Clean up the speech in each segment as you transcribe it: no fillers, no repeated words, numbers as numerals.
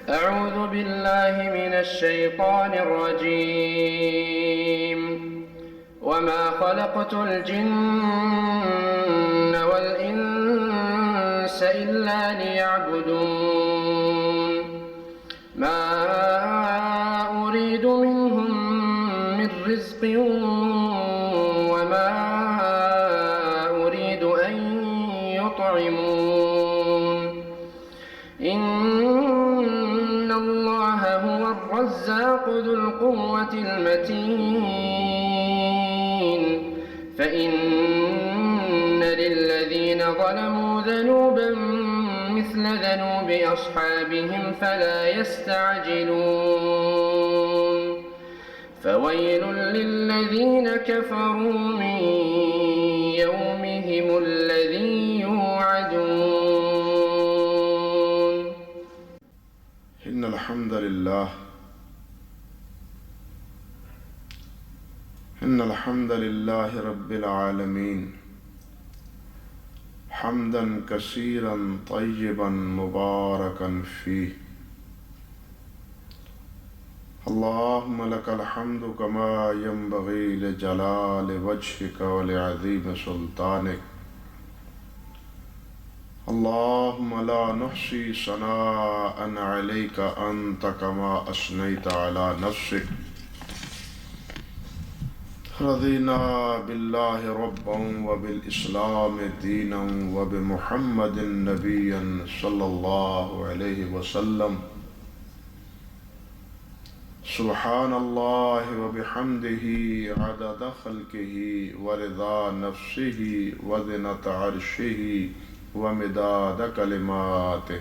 أعوذ بالله من الشيطان الرجيم وما خلقت الجن والإنس إلا ليعبدون ما أريد منهم من رزق وما أريد أن يطعمون إن الله هو الرزاق ذو القوة المتين فإن للذين ظلموا ذنوبا مثل ذنوب أصحابهم فلا يستعجلون فويل للذين كفروا من يومهم الذي يوعدون. إن الحمد لله رب العالمين حمدا كثيرا طيبا مباركا فيه. اللهم لك الحمد كما ينبغي لجلال وجهك ولعظيم سلطانك. اللهم لا نحصي ثناء عليك أنت كما أثنيت على نفسك. رضينا بالله ربا وبالإسلام دينا وبمحمد نبيا صلى الله عليه وسلم. سبحان الله وبحمده عدد خلقه ورضا نفسه وزنة عرشه ومداد كلماته.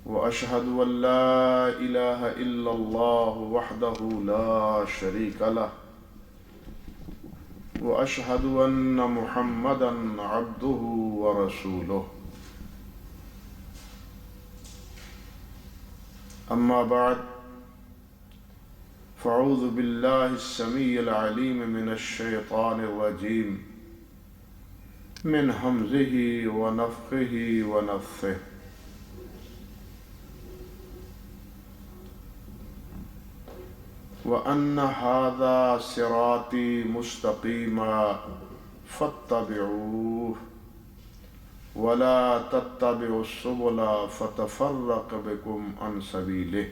وأشهد أن لا إله إلا الله وحده لا شريك له وأشهد أن محمدا عبده ورسوله. أما بعد فأعوذ بالله السميع العليم من الشيطان الرجيم من همزه ونفخه ونفثه. وأن هذا صراطي مستقيما فاتبعوه ولا تتبعوا السبل فتفرق بكم عن سبيله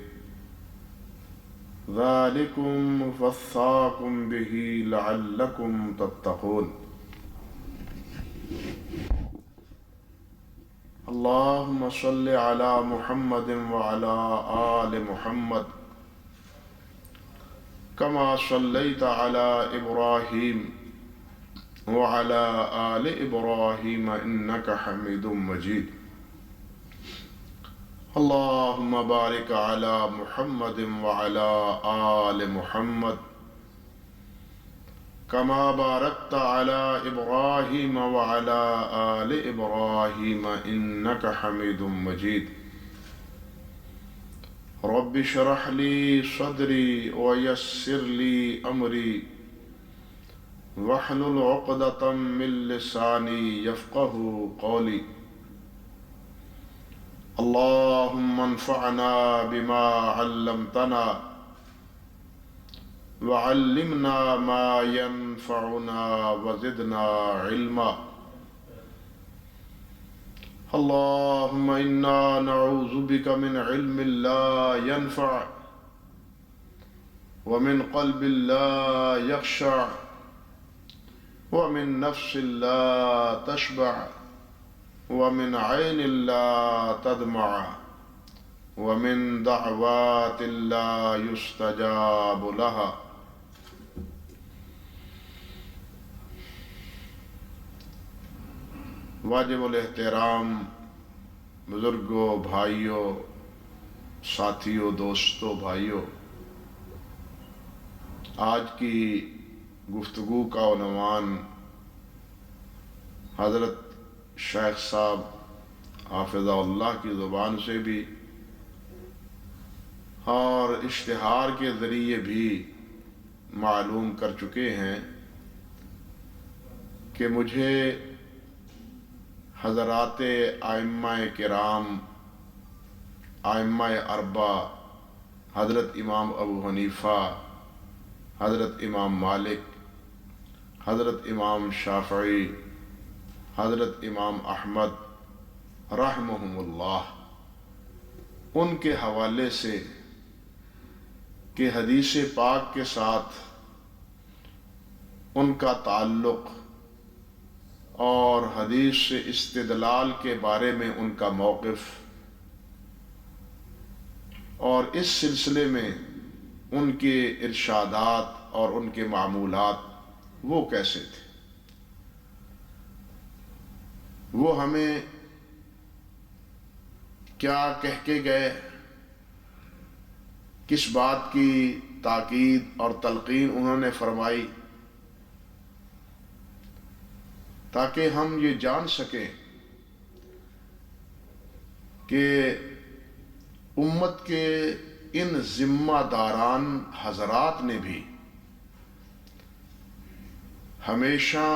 ذلكم وصاكم به لعلكم تتقون. اللهم صل على محمد وعلى آل محمد كما صليت على إبراهيم وعلى آل إبراهيم إنك حميد مجيد. اللهم بارك على محمد وعلى آل محمد كما باركت على إبراهيم وعلى آل إبراهيم إنك حميد مجيد. رب اشرح لي صدري ويسر لي أمري واحلل عقدة من لساني يفقه قولي. اللهم انفعنا بما علمتنا وعلمنا ما ينفعنا وزدنا علما. اللهم إنا نعوذ بك من علم لا ينفع ومن قلب لا يخشع ومن نفس لا تشبع ومن عين لا تدمع ومن دعوات لا يستجاب لها. واجب الاحترام بزرگوں، بھائیوں، ساتھیوں، دوستوں، بھائیوں، آج کی گفتگو کا عنوان حضرت شیخ صاحب حافظہ اللہ کی زبان سے بھی اور اشتہار کے ذریعے بھی معلوم کر چکے ہیں کہ مجھے حضرات ائمہ کرام، ائمہ اربع، حضرت امام ابو حنیفہ، حضرت امام مالک، حضرت امام شافعی، حضرت امام احمد رحمہم اللہ، ان کے حوالے سے کہ حدیث پاک کے ساتھ ان کا تعلق اور حدیث سے استدلال کے بارے میں ان کا موقف، اور اس سلسلے میں ان کے ارشادات اور ان کے معمولات وہ کیسے تھے، وہ ہمیں کیا کہہ کے گئے، کس بات کی تاکید اور تلقین انہوں نے فرمائی، تاکہ ہم یہ جان سکیں کہ امت کے ان ذمہ داران حضرات نے بھی ہمیشہ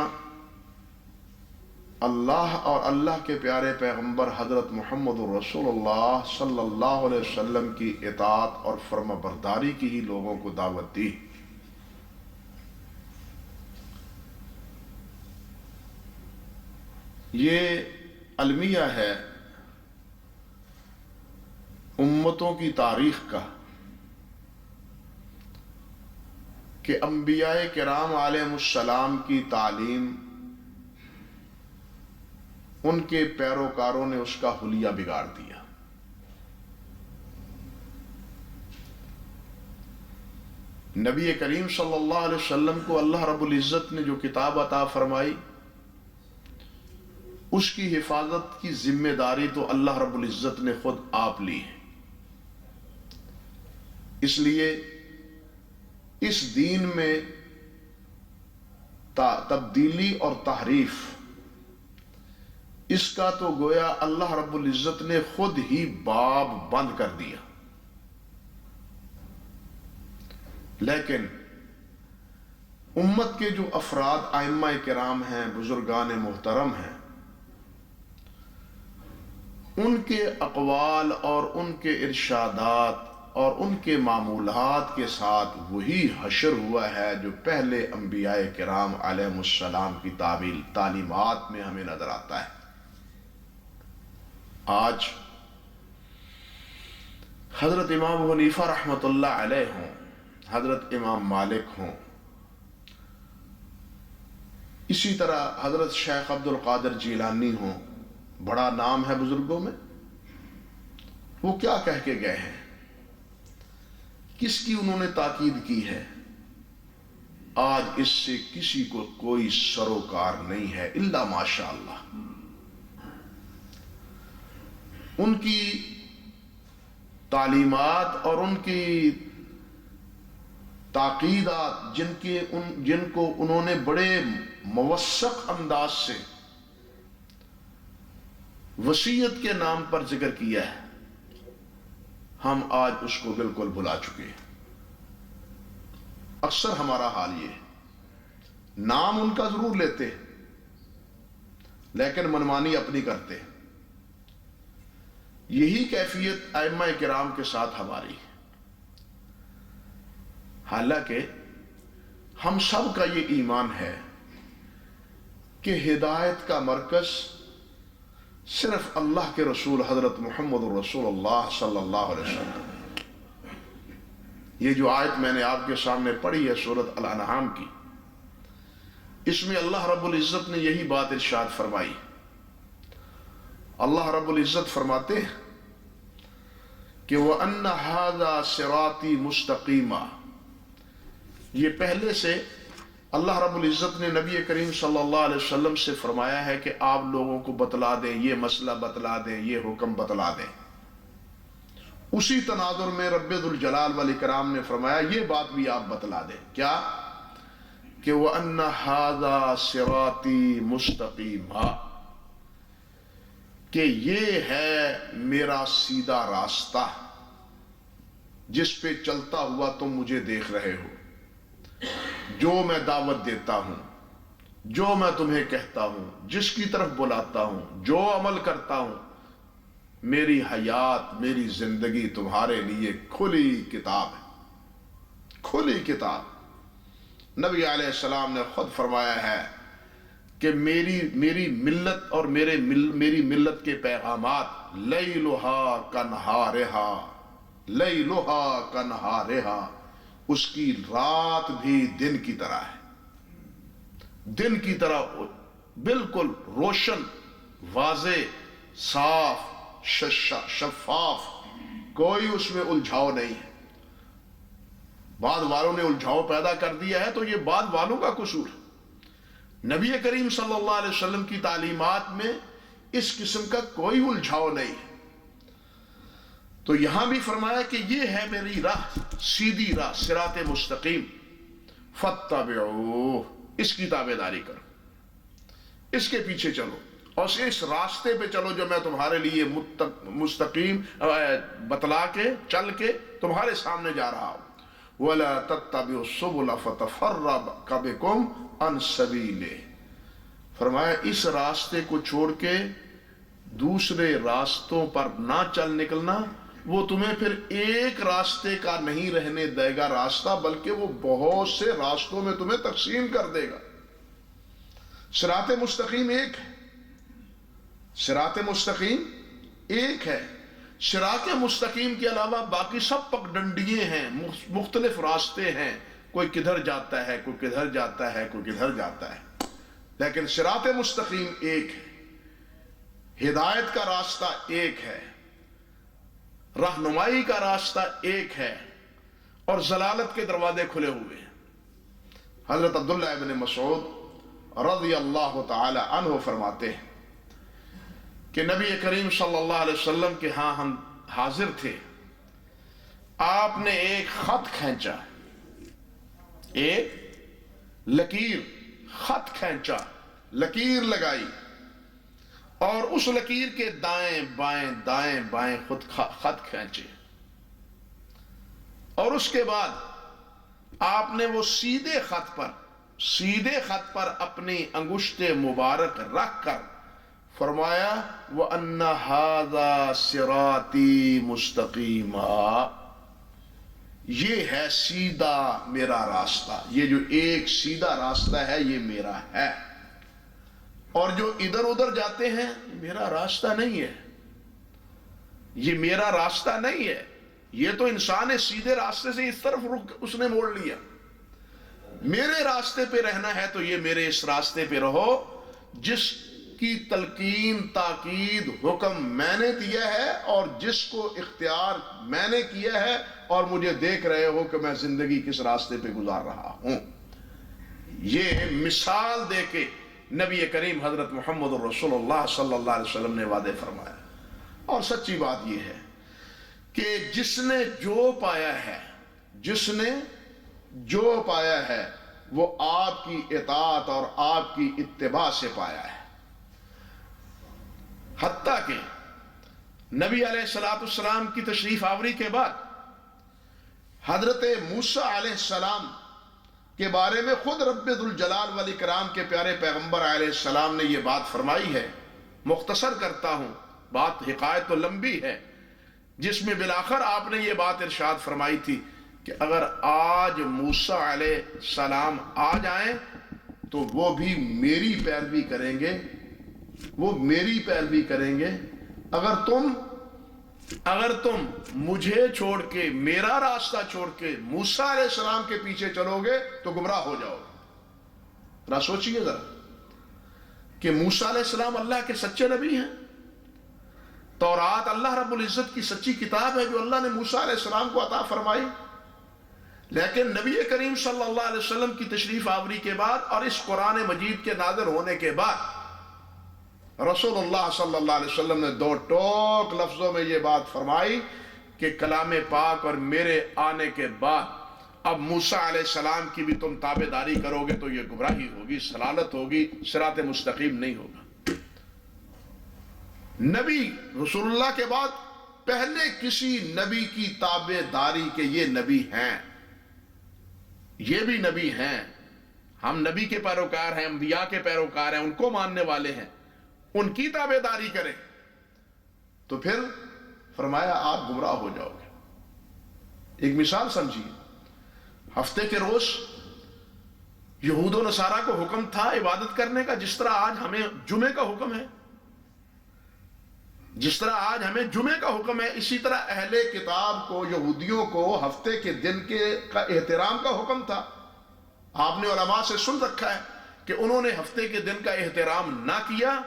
اللہ اور اللہ کے پیارے پیغمبر حضرت محمد الرسول اللہ صلی اللہ علیہ وسلم کی اطاعت اور فرما برداری کی ہی لوگوں کو دعوت دی۔ یہ المیہ ہے امتوں کی تاریخ کا کہ انبیاء کرام علیہم السلام کی تعلیم ان کے پیروکاروں نے اس کا حلیہ بگاڑ دیا۔ نبی کریم صلی اللہ علیہ وسلم کو اللہ رب العزت نے جو کتاب عطا فرمائی، اس کی حفاظت کی ذمہ داری تو اللہ رب العزت نے خود آپ لی ہے۔ اس لیے اس دین میں تبدیلی اور تحریف، اس کا تو گویا اللہ رب العزت نے خود ہی باب بند کر دیا۔ لیکن امت کے جو افراد ائمہ کرام ہیں، بزرگان محترم ہیں، ان کے اقوال اور ان کے ارشادات اور ان کے معمولات کے ساتھ وہی حشر ہوا ہے جو پہلے انبیاء کرام علیہم السلام کی تعلیمات میں ہمیں نظر آتا ہے۔ آج حضرت امام ابو حنیفہ رحمۃ اللہ علیہ ہوں، حضرت امام مالک ہوں، اسی طرح حضرت شیخ عبد القادر جیلانی ہوں، بڑا نام ہے بزرگوں میں، وہ کیا کہہ کے گئے ہیں، کس کی انہوں نے تاکید کی ہے، آج اس سے کسی کو کوئی سروکار نہیں ہے الا ماشاء اللہ۔ ان کی تعلیمات اور ان کی تاکیدات جن کو انہوں نے بڑے موثق انداز سے وصیت کے نام پر ذکر کیا ہے، ہم آج اس کو بالکل بھلا چکے ہیں۔ اکثر ہمارا حال یہ ہے، نام ان کا ضرور لیتے لیکن منمانی اپنی کرتے۔ یہی کیفیت ائمہ کرام کے ساتھ ہماری ہے۔ حالانکہ ہم سب کا یہ ایمان ہے کہ ہدایت کا مرکز صرف اللہ کے رسول حضرت محمد الرسول اللہ صلی اللہ علیہ وسلم۔ یہ جو آیت میں نے آپ کے سامنے پڑھی ہے سورۃ الانعام کی، اس میں اللہ رب العزت نے یہی بات ارشاد فرمائی۔ اللہ رب العزت فرماتے ہیں کہ وَأَنَّ هَذَا صِرَاطِي مُسْتَقِيمًا، یہ پہلے سے اللہ رب العزت نے نبی کریم صلی اللہ علیہ وسلم سے فرمایا ہے کہ آپ لوگوں کو بتلا دیں، یہ مسئلہ بتلا دیں، یہ حکم بتلا دیں۔ اسی تناظر میں رب ذوالجلال والاکرام نے فرمایا یہ بات بھی آپ بتلا دیں، کیا کہ وَأَنَّ هَذَا صِرَاطِي مُسْتَقِيمًا، کہ یہ ہے میرا سیدھا راستہ جس پہ چلتا ہوا تم مجھے دیکھ رہے ہو، جو میں دعوت دیتا ہوں جو میں تمہیں کہتا ہوں، جس کی طرف بلاتا ہوں، جو عمل کرتا ہوں، میری حیات، میری زندگی تمہارے لیے کھلی کتاب ہے، کھلی کتاب۔ نبی علیہ السلام نے خود فرمایا ہے کہ میری ملت اور میری ملت کے پیغامات لیلھا کنہارھا، لیلھا کنہارھا، اس کی رات بھی دن کی طرح ہے، دن کی طرح بالکل روشن، واضح، صاف، شفاف، کوئی اس میں الجھاؤ نہیں ہے۔ بعد والوں نے الجھاؤ پیدا کر دیا ہے تو یہ بعد والوں کا قصور ہے۔ نبی کریم صلی اللہ علیہ وسلم کی تعلیمات میں اس قسم کا کوئی الجھاؤ نہیں ہے۔ تو یہاں بھی فرمایا کہ یہ ہے میری راہ، سیدھی راہ، صراط مستقیم، فاتبعوہ، اس کی تابعداری کرو، اس کے پیچھے چلو اور اس راستے پہ چلو جو میں تمہارے لیے مستقیم بتلا کے چل کے تمہارے سامنے جا رہا ہوں۔ وَلَا تَتَّبِعُوا السُّبُلَ فَتَفَرَّقَ بِكُمْ عَنْ سَبِيلِهِ، فرمایا اس راستے کو چھوڑ کے دوسرے راستوں پر نہ چل نکلنا، وہ تمہیں پھر ایک راستے کا نہیں رہنے دے گا راستہ، بلکہ وہ بہت سے راستوں میں تمہیں تقسیم کر دے گا۔ صراط مستقیم ایک ہے، صراط مستقیم ایک ہے۔ صراط مستقیم کے علاوہ باقی سب پگڈنڈیے ہیں، مختلف راستے ہیں، کوئی کدھر جاتا ہے، کوئی کدھر جاتا ہے، کوئی کدھر جاتا ہے، لیکن صراط مستقیم ایک ہے۔ ہدایت کا راستہ ایک ہے، رہنمائی کا راستہ ایک ہے، اور ضلالت کے دروازے کھلے ہوئے ہیں۔ حضرت عبداللہ ابن مسعود رضی اللہ تعالی عنہ فرماتے ہیں کہ نبی کریم صلی اللہ علیہ وسلم کے ہاں ہم حاضر تھے، آپ نے ایک خط کھینچا، ایک لکیر، خط کھینچا، لکیر لگائی، اور اس لکیر کے دائیں بائیں دائیں بائیں خود خط کھینچے، اور اس کے بعد آپ نے وہ سیدھے خط پر اپنی انگشت مبارک رکھ کر فرمایا وَأَنَّ هَذَا صِرَاطِي مُسْتَقِيمًا، یہ ہے سیدھا میرا راستہ، یہ جو ایک سیدھا راستہ ہے یہ میرا ہے، اور جو ادھر ادھر جاتے ہیں میرا راستہ نہیں ہے، یہ میرا راستہ نہیں ہے۔ یہ تو انسان سیدھے راستے سے اس طرف رخ اس نے موڑ لیا، میرے راستے پہ رہنا ہے تو یہ میرے اس راستے پہ رہو جس کی تلقین، تاکید، حکم میں نے دیا ہے، اور جس کو اختیار میں نے کیا ہے، اور مجھے دیکھ رہے ہو کہ میں زندگی کس راستے پہ گزار رہا ہوں۔ یہ مثال دے کے نبی کریم حضرت محمد رسول اللہ صلی اللہ علیہ وسلم نے وعدے فرمایا۔ اور سچی بات یہ ہے کہ جس نے جو پایا ہے وہ آپ کی اطاعت اور آپ کی اتباع سے پایا ہے۔ حتیٰ کہ نبی علیہ السلام کی تشریف آوری کے بعد حضرت موسیٰ علیہ السلام کے بارے میں خود رب ذوالجلال والاکرام کے پیارے پیغمبر علیہ السلام نے یہ بات فرمائی ہے۔ مختصر کرتا ہوں، بات حکایت تو لمبی ہے، جس میں بالآخر آپ نے یہ بات ارشاد فرمائی تھی کہ اگر آج موسیٰ علیہ السلام آ جائیں تو وہ بھی میری پیروی کریں گے، وہ میری پیروی کریں گے۔ اگر تم مجھے چھوڑ کے، میرا راستہ چھوڑ کے موسیٰ علیہ السلام کے پیچھے چلو گے تو گمراہ ہو جاؤ گے۔ ذرا سوچئے ذرا کہ موسیٰ علیہ السلام اللہ کے سچے نبی ہیں، تورات اللہ رب العزت کی سچی کتاب ہے جو اللہ نے موسیٰ علیہ السلام کو عطا فرمائی، لیکن نبی کریم صلی اللہ علیہ وسلم کی تشریف آوری کے بعد اور اس قرآن مجید کے نازل ہونے کے بعد رسول اللہ صلی اللہ علیہ وسلم نے دو ٹوک لفظوں میں یہ بات فرمائی کہ کلام پاک اور میرے آنے کے بعد اب موسیٰ علیہ السلام کی بھی تم تابعداری کرو گے تو یہ گمراہی ہوگی، ضلالت ہوگی، صراط مستقیم نہیں ہوگا۔ نبی رسول اللہ کے بعد پہلے کسی نبی کی تابعداری کے یہ نبی ہیں، یہ بھی نبی ہیں، ہم نبی کے پیروکار ہیں، انبیاء کے پیروکار ہیں، ان کو ماننے والے ہیں، ان کی تابعداری کریں، تو پھر فرمایا آپ گمراہ ہو جاؤ گے۔ ایک مثال سمجھیے، ہفتے کے روز یہود و نصارہ کو حکم تھا عبادت کرنے کا، جس طرح آج ہمیں جمعے کا حکم ہے، جس طرح آج ہمیں جمعے کا حکم ہے، اسی طرح اہل کتاب کو، یہودیوں کو ہفتے کے دن کا احترام کا حکم تھا۔ آپ نے علماء سے سن رکھا ہے کہ انہوں نے ہفتے کے دن کا احترام نہ کیا،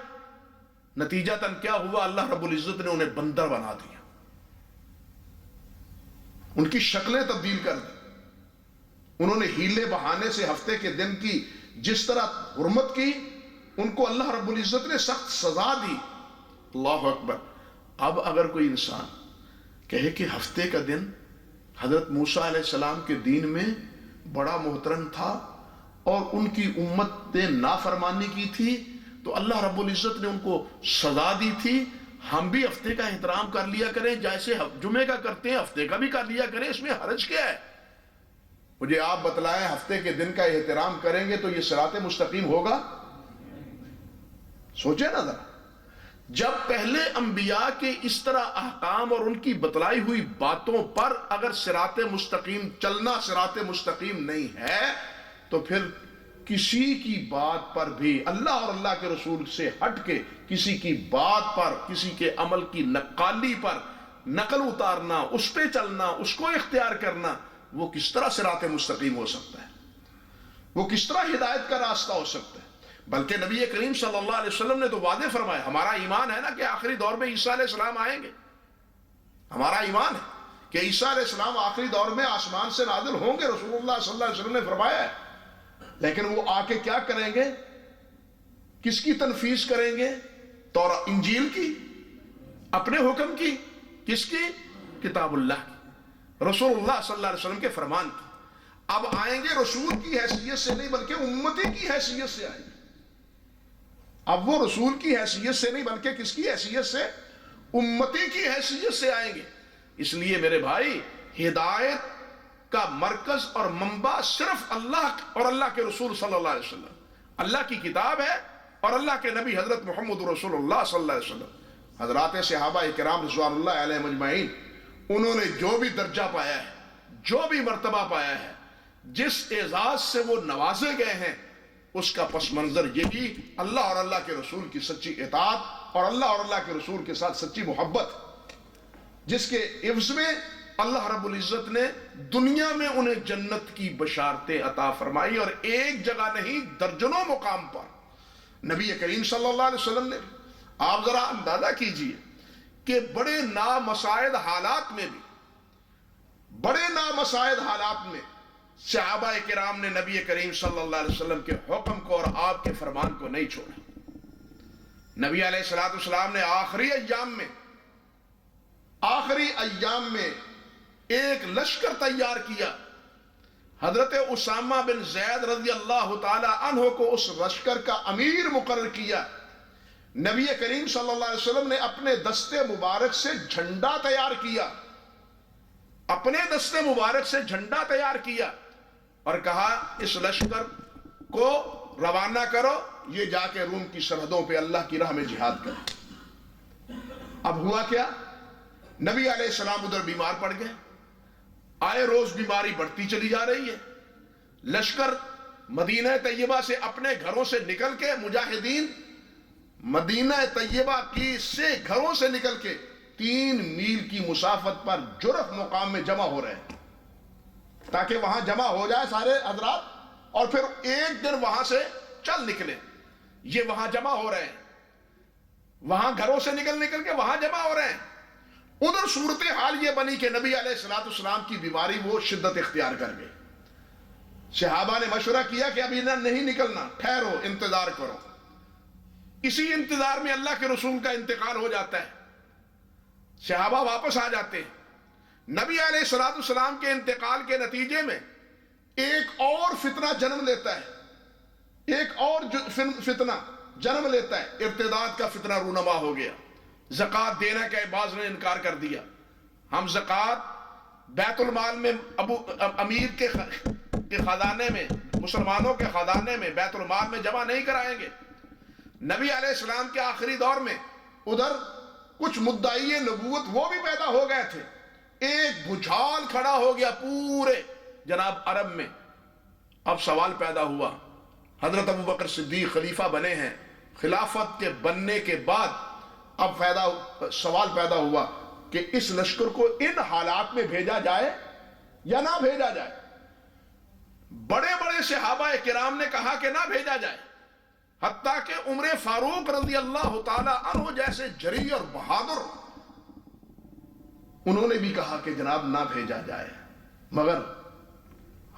نتیجتاً کیا ہوا؟ اللہ رب العزت نے انہیں بندر بنا دیا، ان کی شکلیں تبدیل کر دی۔ انہوں نے ہیلے بہانے سے ہفتے کے دن کی جس طرح حرمت کی، ان کو اللہ رب العزت نے سخت سزا دی۔ اللہ اکبر۔ اب اگر کوئی انسان کہے کہ ہفتے کا دن حضرت موسیٰ علیہ السلام کے دین میں بڑا محترم تھا اور ان کی امت نے نافرمانی کی تھی تو اللہ رب العزت نے ان کو سزا دی تھی، ہم بھی ہفتے کا احترام کر لیا کریں، جیسے جمعے کا کرتے ہیں ہفتے کا بھی کر لیا کریں، اس میں حرج کیا ہے؟ مجھے آپ بتلائیں، ہفتے کے دن کا احترام کریں گے تو یہ صراط مستقیم ہوگا؟ سوچیں نا ذرا، جب پہلے انبیاء کے اس طرح احکام اور ان کی بتلائی ہوئی باتوں پر اگر صراط مستقیم چلنا صراط مستقیم نہیں ہے، تو پھر کسی کی بات پر بھی، اللہ اور اللہ کے رسول سے ہٹ کے کسی کی بات پر، کسی کے عمل کی نقالی پر نقل اتارنا، اس پہ چلنا، اس کو اختیار کرنا، وہ کس طرح صراط مستقیم ہو سکتا ہے؟ وہ کس طرح ہدایت کا راستہ ہو سکتا ہے؟ بلکہ نبی کریم صلی اللہ علیہ وسلم نے تو واضح فرمایا، ہمارا ایمان ہے نا کہ آخری دور میں عیسیٰ علیہ السلام آئیں گے، ہمارا ایمان ہے کہ عیسیٰ علیہ السلام آخری دور میں آسمان سے نازل ہوں گے، رسول اللہ صلی اللہ علیہ وسلم نے فرمایا ہے۔ لیکن وہ آ کے کیا کریں گے؟ کس کی تنفیذ کریں گے؟ انجیل کی، اپنے حکم کی، کس کی؟ کتاب اللہ کی، رسول اللہ صلی اللہ علیہ وسلم کے فرمان کی۔ اب آئیں گے رسول کی حیثیت سے نہیں بلکہ امتی کی حیثیت سے آئیں گے۔ اب وہ رسول کی حیثیت سے نہیں بلکہ کس کی حیثیت سے؟ امتی کی حیثیت سے آئیں گے۔ اس لیے میرے بھائی، ہدایت کا مرکز اور منبع صرف اللہ اور اللہ کے رسول صلی اللہ علیہ وسلم، اللہ کی کتاب ہے اور اللہ کے نبی حضرت محمد رسول اللہ صلی اللہ علیہ وسلم۔ حضرات صحابہ کرام رضوان اللہ علیہ مجمعین، انہوں نے جو بھی درجہ پایا ہے، جو بھی مرتبہ پایا ہے، جس اعزاز سے وہ نوازے گئے ہیں، اس کا پس منظر یہ بھی اللہ اور اللہ کے رسول کی سچی اطاعت اور اللہ اور اللہ کے رسول کے ساتھ سچی محبت، جس کے عوض میں اللہ رب العزت نے دنیا میں انہیں جنت کی بشارتیں عطا فرمائی، اور ایک جگہ نہیں درجنوں مقام پر نبی کریم صلی اللہ علیہ وسلم نے۔ آپ ذرا اندازہ کیجئے کہ بڑے نامساعد حالات میں بھی، بڑے نامساعد حالات میں صحابہ کرام نے نبی کریم صلی اللہ علیہ وسلم کے حکم کو اور آپ کے فرمان کو نہیں چھوڑا۔ نبی علیہ السلام نے آخری ایام میں ایک لشکر تیار کیا، حضرت اسامہ بن زید رضی اللہ تعالی عنہ کو اس لشکر کا امیر مقرر کیا۔ نبی کریم صلی اللہ علیہ وسلم نے اپنے دستے مبارک سے جھنڈا تیار کیا، اپنے دستے مبارک سے جھنڈا تیار کیا اور کہا اس لشکر کو روانہ کرو، یہ جا کے روم کی سرحدوں پہ اللہ کی راہ میں جہاد کرے۔ اب ہوا کیا؟ نبی علیہ السلام ادھر بیمار پڑ گئے، آئے روز بیماری بڑھتی چلی جا رہی ہے۔ لشکر مدینہ طیبہ سے اپنے گھروں سے نکل کے، مجاہدین مدینہ طیبہ کی سے گھروں سے نکل کے 3 میل کی مسافت پر جرف مقام میں جمع ہو رہے ہیں تاکہ وہاں جمع ہو جائے سارے حضرات اور پھر ایک دن وہاں سے چل نکلے۔ یہ وہاں جمع ہو رہے ہیں، وہاں گھروں سے نکل کے وہاں جمع ہو رہے ہیں۔ ادھر صورتحال یہ بنی کہ نبی علیہ السلام کی بیماری وہ شدت اختیار کر گئی۔ صحابہ نے مشورہ کیا کہ ابھی نہیں نکلنا، ٹھہرو، انتظار کرو۔ اسی انتظار میں اللہ کے رسول کا انتقال ہو جاتا ہے، صحابہ واپس آ جاتے ہیں۔ نبی علیہ السلام کے انتقال کے نتیجے میں ایک اور فتنہ جنم لیتا ہے، ایک اور فتنہ جنم لیتا ہے، ارتداد کا فتنہ رونما ہو گیا۔ زکوٰۃ دینے کا بعض نے انکار کر دیا، ہم زکوٰۃ بیت المال میں امیر کے خزانے میں مسلمانوں کے خزانے میں بیت المال میں جمع نہیں کرائیں گے۔ نبی علیہ السلام کے آخری دور میں ادھر کچھ مدعی نبوت وہ بھی پیدا ہو گئے تھے، ایک بھوچال کھڑا ہو گیا پورے جناب عرب میں۔ اب سوال پیدا ہوا، حضرت ابوبکر صدیق خلیفہ بنے ہیں، خلافت کے بننے کے بعد اب سوال پیدا ہوا کہ اس لشکر کو ان حالات میں بھیجا جائے یا نہ بھیجا جائے۔ بڑے بڑے صحابہ کرام نے کہا کہ نہ بھیجا جائے، حتیٰ کہ عمر فاروق رضی اللہ تعالی عنہ جیسے جری اور بہادر انہوں نے بھی کہا کہ جناب نہ بھیجا جائے، مگر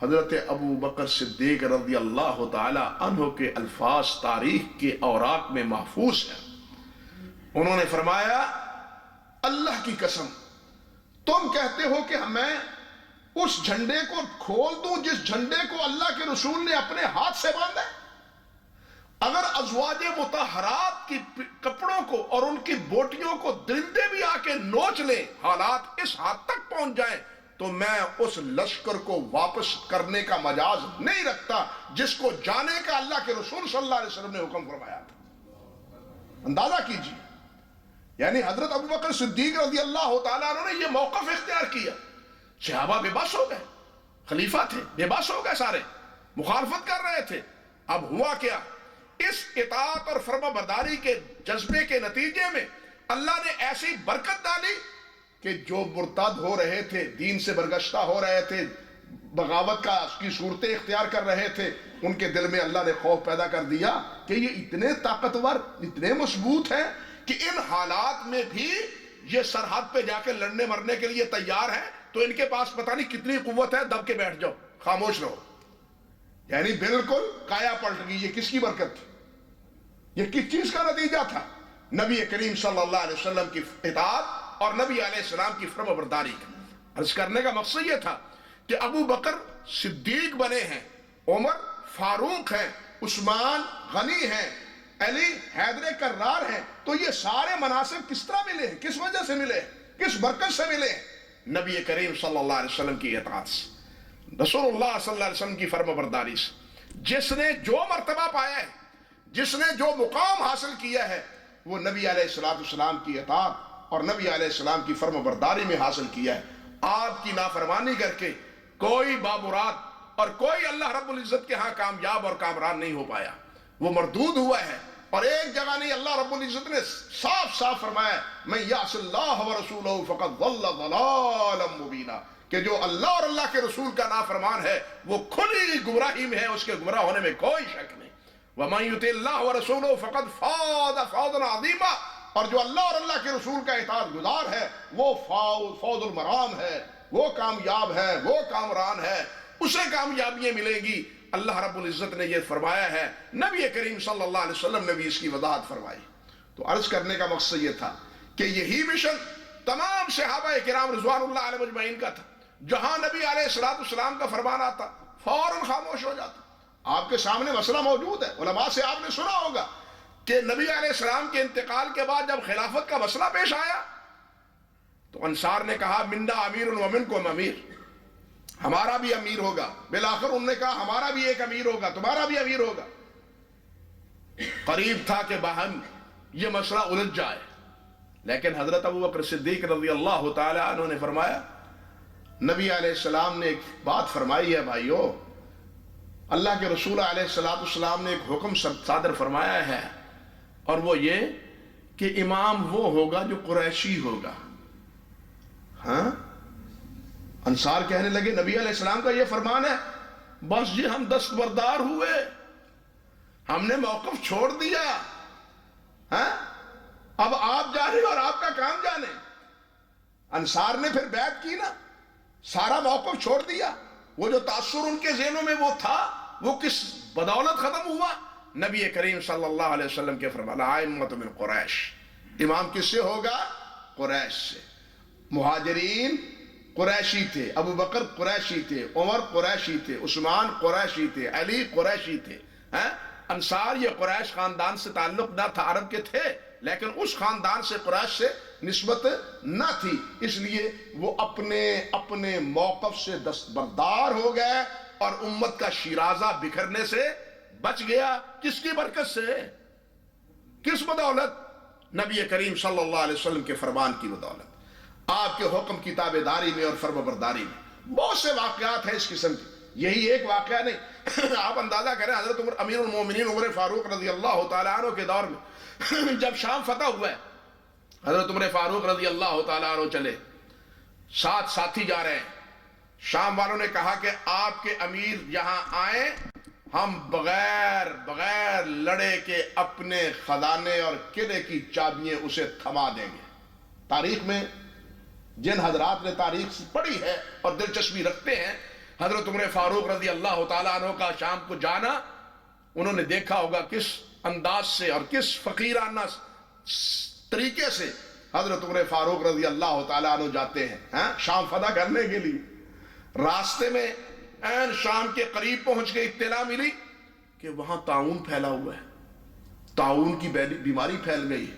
حضرت ابو بکر صدیق رضی اللہ تعالی عنہ کے الفاظ تاریخ کے اوراق میں محفوظ ہیں۔ انہوں نے فرمایا اللہ کی قسم تم کہتے ہو کہ میں اس جھنڈے کو کھول دوں جس جھنڈے کو اللہ کے رسول نے اپنے ہاتھ سے باندھا ہے؟ اگر ازواج مطہرات کی کپڑوں کو اور ان کی بوٹیوں کو درندے بھی آ کے نوچ لیں، حالات اس حد تک پہنچ جائیں، تو میں اس لشکر کو واپس کرنے کا مجاز نہیں رکھتا جس کو جانے کا اللہ کے رسول صلی اللہ علیہ وسلم نے حکم فرمایا تھا۔ اندازہ کیجیے، یعنی حضرت ابوبکر صدیق رضی اللہ تعالیٰ عنہ نے یہ موقف اختیار کیا۔ صحابہ بے بس ہو گئے، خلیفہ تھے، بے بس ہو گئے، سارے مخالفت کر رہے تھے۔ اب ہوا کیا؟ اس اطاعت اور فرما برداری کے جذبے کے نتیجے میں اللہ نے ایسی برکت ڈالی کہ جو مرتد ہو رہے تھے، دین سے برگشتہ ہو رہے تھے، بغاوت کی صورتیں اختیار کر رہے تھے، ان کے دل میں اللہ نے خوف پیدا کر دیا کہ یہ اتنے طاقتور، اتنے مضبوط ہیں کہ ان حالات میں بھی یہ سرحد پہ جا کے لڑنے مرنے کے لیے تیار ہیں، تو ان کے پاس پتہ نہیں کتنی قوت ہے، دب کے بیٹھ جاؤ، خاموش رہو۔ یعنی بالکل کایا پلٹ گئی۔ یہ کس کی برکت تھی؟ یہ کس چیز کا نتیجہ تھا؟ نبی کریم صلی اللہ علیہ وسلم کی اطاعت اور نبی علیہ السلام کی فرما برداری کا۔ عرض کرنے کا مقصد یہ تھا کہ ابو بکر صدیق بنے ہیں، عمر فاروق ہیں، عثمان غنی ہیں، علی حیدر کرار ہیں، تو یہ سارے مناصب کس طرح ملے ہیں؟ کس وجہ سے ملے ہیں؟ کس برکت سے ملے ہیں؟ نبی کریم صلی اللہ علیہ وسلم کی اطاعت سے، رسول اللہ صلی اللہ علیہ وسلم کی فرما برداری سے۔ جس نے جو مرتبہ پایا ہے، جس نے جو مقام حاصل کیا ہے، وہ نبی علیہ السلام کی اطاعت اور نبی علیہ السلام کی فرما برداری میں حاصل کیا ہے۔ آپ کی نافرمانی کر کے کوئی بامراد اور کوئی اللہ رب العزت کے ہاں کامیاب اور کامران نہیں ہو پایا، وہ مردود ہوا ہے۔ اور ایک جگہ نہیں، اللہ رب العزت نے صاف صاف فرمایا من یعص اللہ ورسولہ فقد ضل ضلالا مبینا، کہ جو اللہ اور اللہ کے رسول کا نافرمان ہے وہ کھلی گمراہی میں ہے، اس کے گمراہ ہونے میں کوئی شک نہیں۔ وَمَن يُطِعِ اللَّهَ وَرَسُولَهُ فَقَدْ فَازَ فَوْزًا عَظِيمًا، اور جو اللہ اور اللہ کے رسول کا اطاعت گزار ہے وہ فوز المرام ہے، وہ کامیاب ہے، وہ کامران ہے، اسے کامیابیاں ملیں گی۔ اللہ رب العزت نے یہ فرمایا ہے، نبی کریم صلی اللہ علیہ وسلم نے بھی اس کی وضاحت فرمائی۔ تو عرض کرنے کا مقصد یہ تھا کہ یہی مشن تمام صحابہ کرام رضوان اللہ علیہ مجمعین کا تھا۔ جہاں نبی علیہ السلام کا فرمان آتا فوراً خاموش ہو جاتا۔ آپ کے سامنے مسئلہ موجود ہے، علماء سے آپ نے سنا ہوگا کہ نبی علیہ السلام کے انتقال کے بعد جب خلافت کا مسئلہ پیش آیا تو انصار نے کہا منا امیر ومنکم امیر، ہمارا بھی امیر ہوگا۔ بالآخر انہوں نے کہا ہمارا بھی ایک امیر ہوگا، تمہارا بھی امیر ہوگا۔ قریب تھا کہ باہم یہ مسئلہ الجھ جائے، لیکن حضرت ابوبکر صدیق رضی اللہ تعالی عنہ نے فرمایا، نبی علیہ السلام نے ایک بات فرمائی ہے بھائیو، اللہ کے رسول علیہ السلام نے ایک حکم صادر فرمایا ہے، اور وہ یہ کہ امام وہ ہوگا جو قریشی ہوگا۔ ہاں، انصار کہنے لگے نبی علیہ السلام کا یہ فرمان ہے، بس جی ہم دستبردار ہوئے، ہم نے موقف چھوڑ دیا، ہاں اب آپ جانے اور آپ کا کام جانے۔ انصار نے پھر بیعت کی نا، سارا موقف چھوڑ دیا۔ وہ جو تاثر ان کے ذہنوں میں وہ تھا، وہ کس بدولت ختم ہوا؟ نبی کریم صلی اللہ علیہ وسلم کے فرمان، ائمۃ من قریش، امام کس سے ہوگا؟ قریش سے۔ مہاجرین قریشی تھے، ابو بکر قریشی تھے، عمر قریشی تھے، عثمان قریشی تھے، علی قریشی تھے۔ انصار یہ قریش خاندان سے تعلق نہ تھا، عرب کے تھے لیکن اس خاندان سے قریش سے نسبت نہ تھی، اس لیے وہ اپنے موقف سے دستبردار ہو گئے اور امت کا شیرازہ بکھرنے سے بچ گیا. کس کی برکت سے؟ کس بدولت؟ نبی کریم صلی اللہ علیہ وسلم کے فرمان کی بدولت، آپ کے حکم کی تابع داری میں اور فرما برداری میں. بہت سے واقعات ہیں اس قسم کے، یہی ایک واقعہ نہیں. آپ اندازہ کریں حضرت امیر المومنین عمر فاروق رضی اللہ تعالیٰ عنہ کے دور میں جب شام فتح ہوا ہے، حضرت عمر فاروق رضی اللہ تعالیٰ عنہ چلے، 7 ساتھی جا رہے ہیں. شام والوں نے کہا کہ آپ کے امیر یہاں آئیں، ہم بغیر لڑے کے اپنے خزانے اور قلعے کی چابیاں اسے تھما دیں گے. تاریخ میں جن حضرات نے تاریخ پڑھی ہے اور دلچسپی رکھتے ہیں، حضرت عمر فاروق رضی اللہ تعالیٰ عنہ کا شام کو جانا، انہوں نے دیکھا ہوگا کس انداز سے اور کس فقیرانہ طریقے سے حضرت عمر فاروق رضی اللہ تعالیٰ عنہ جاتے ہیں شام فتح کرنے کے لیے. راستے میں عین شام کے قریب پہنچ کے اطلاع ملی کہ وہاں طاعون پھیلا ہوا ہے، طاعون کی بیماری پھیل گئی ہے.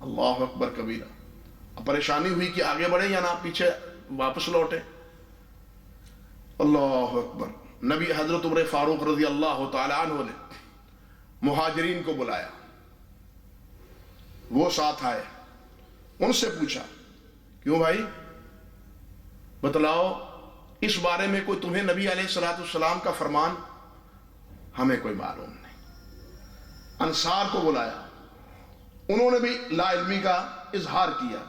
اللہ اکبر کبیرہ. پریشانی ہوئی کہ آگے بڑھیں یا نہ پیچھے واپس لوٹیں. اللہ اکبر. نبی حضرت عمر فاروق رضی اللہ تعالیٰ عنہ نے مہاجرین کو بلایا، وہ ساتھ آئے، ان سے پوچھا کیوں بھائی بتلاؤ اس بارے میں کوئی تمہیں نبی علیہ السلام کا فرمان؟ ہمیں کوئی معلوم نہیں. انصار کو بلایا، انہوں نے بھی لا علمی کا اظہار کیا.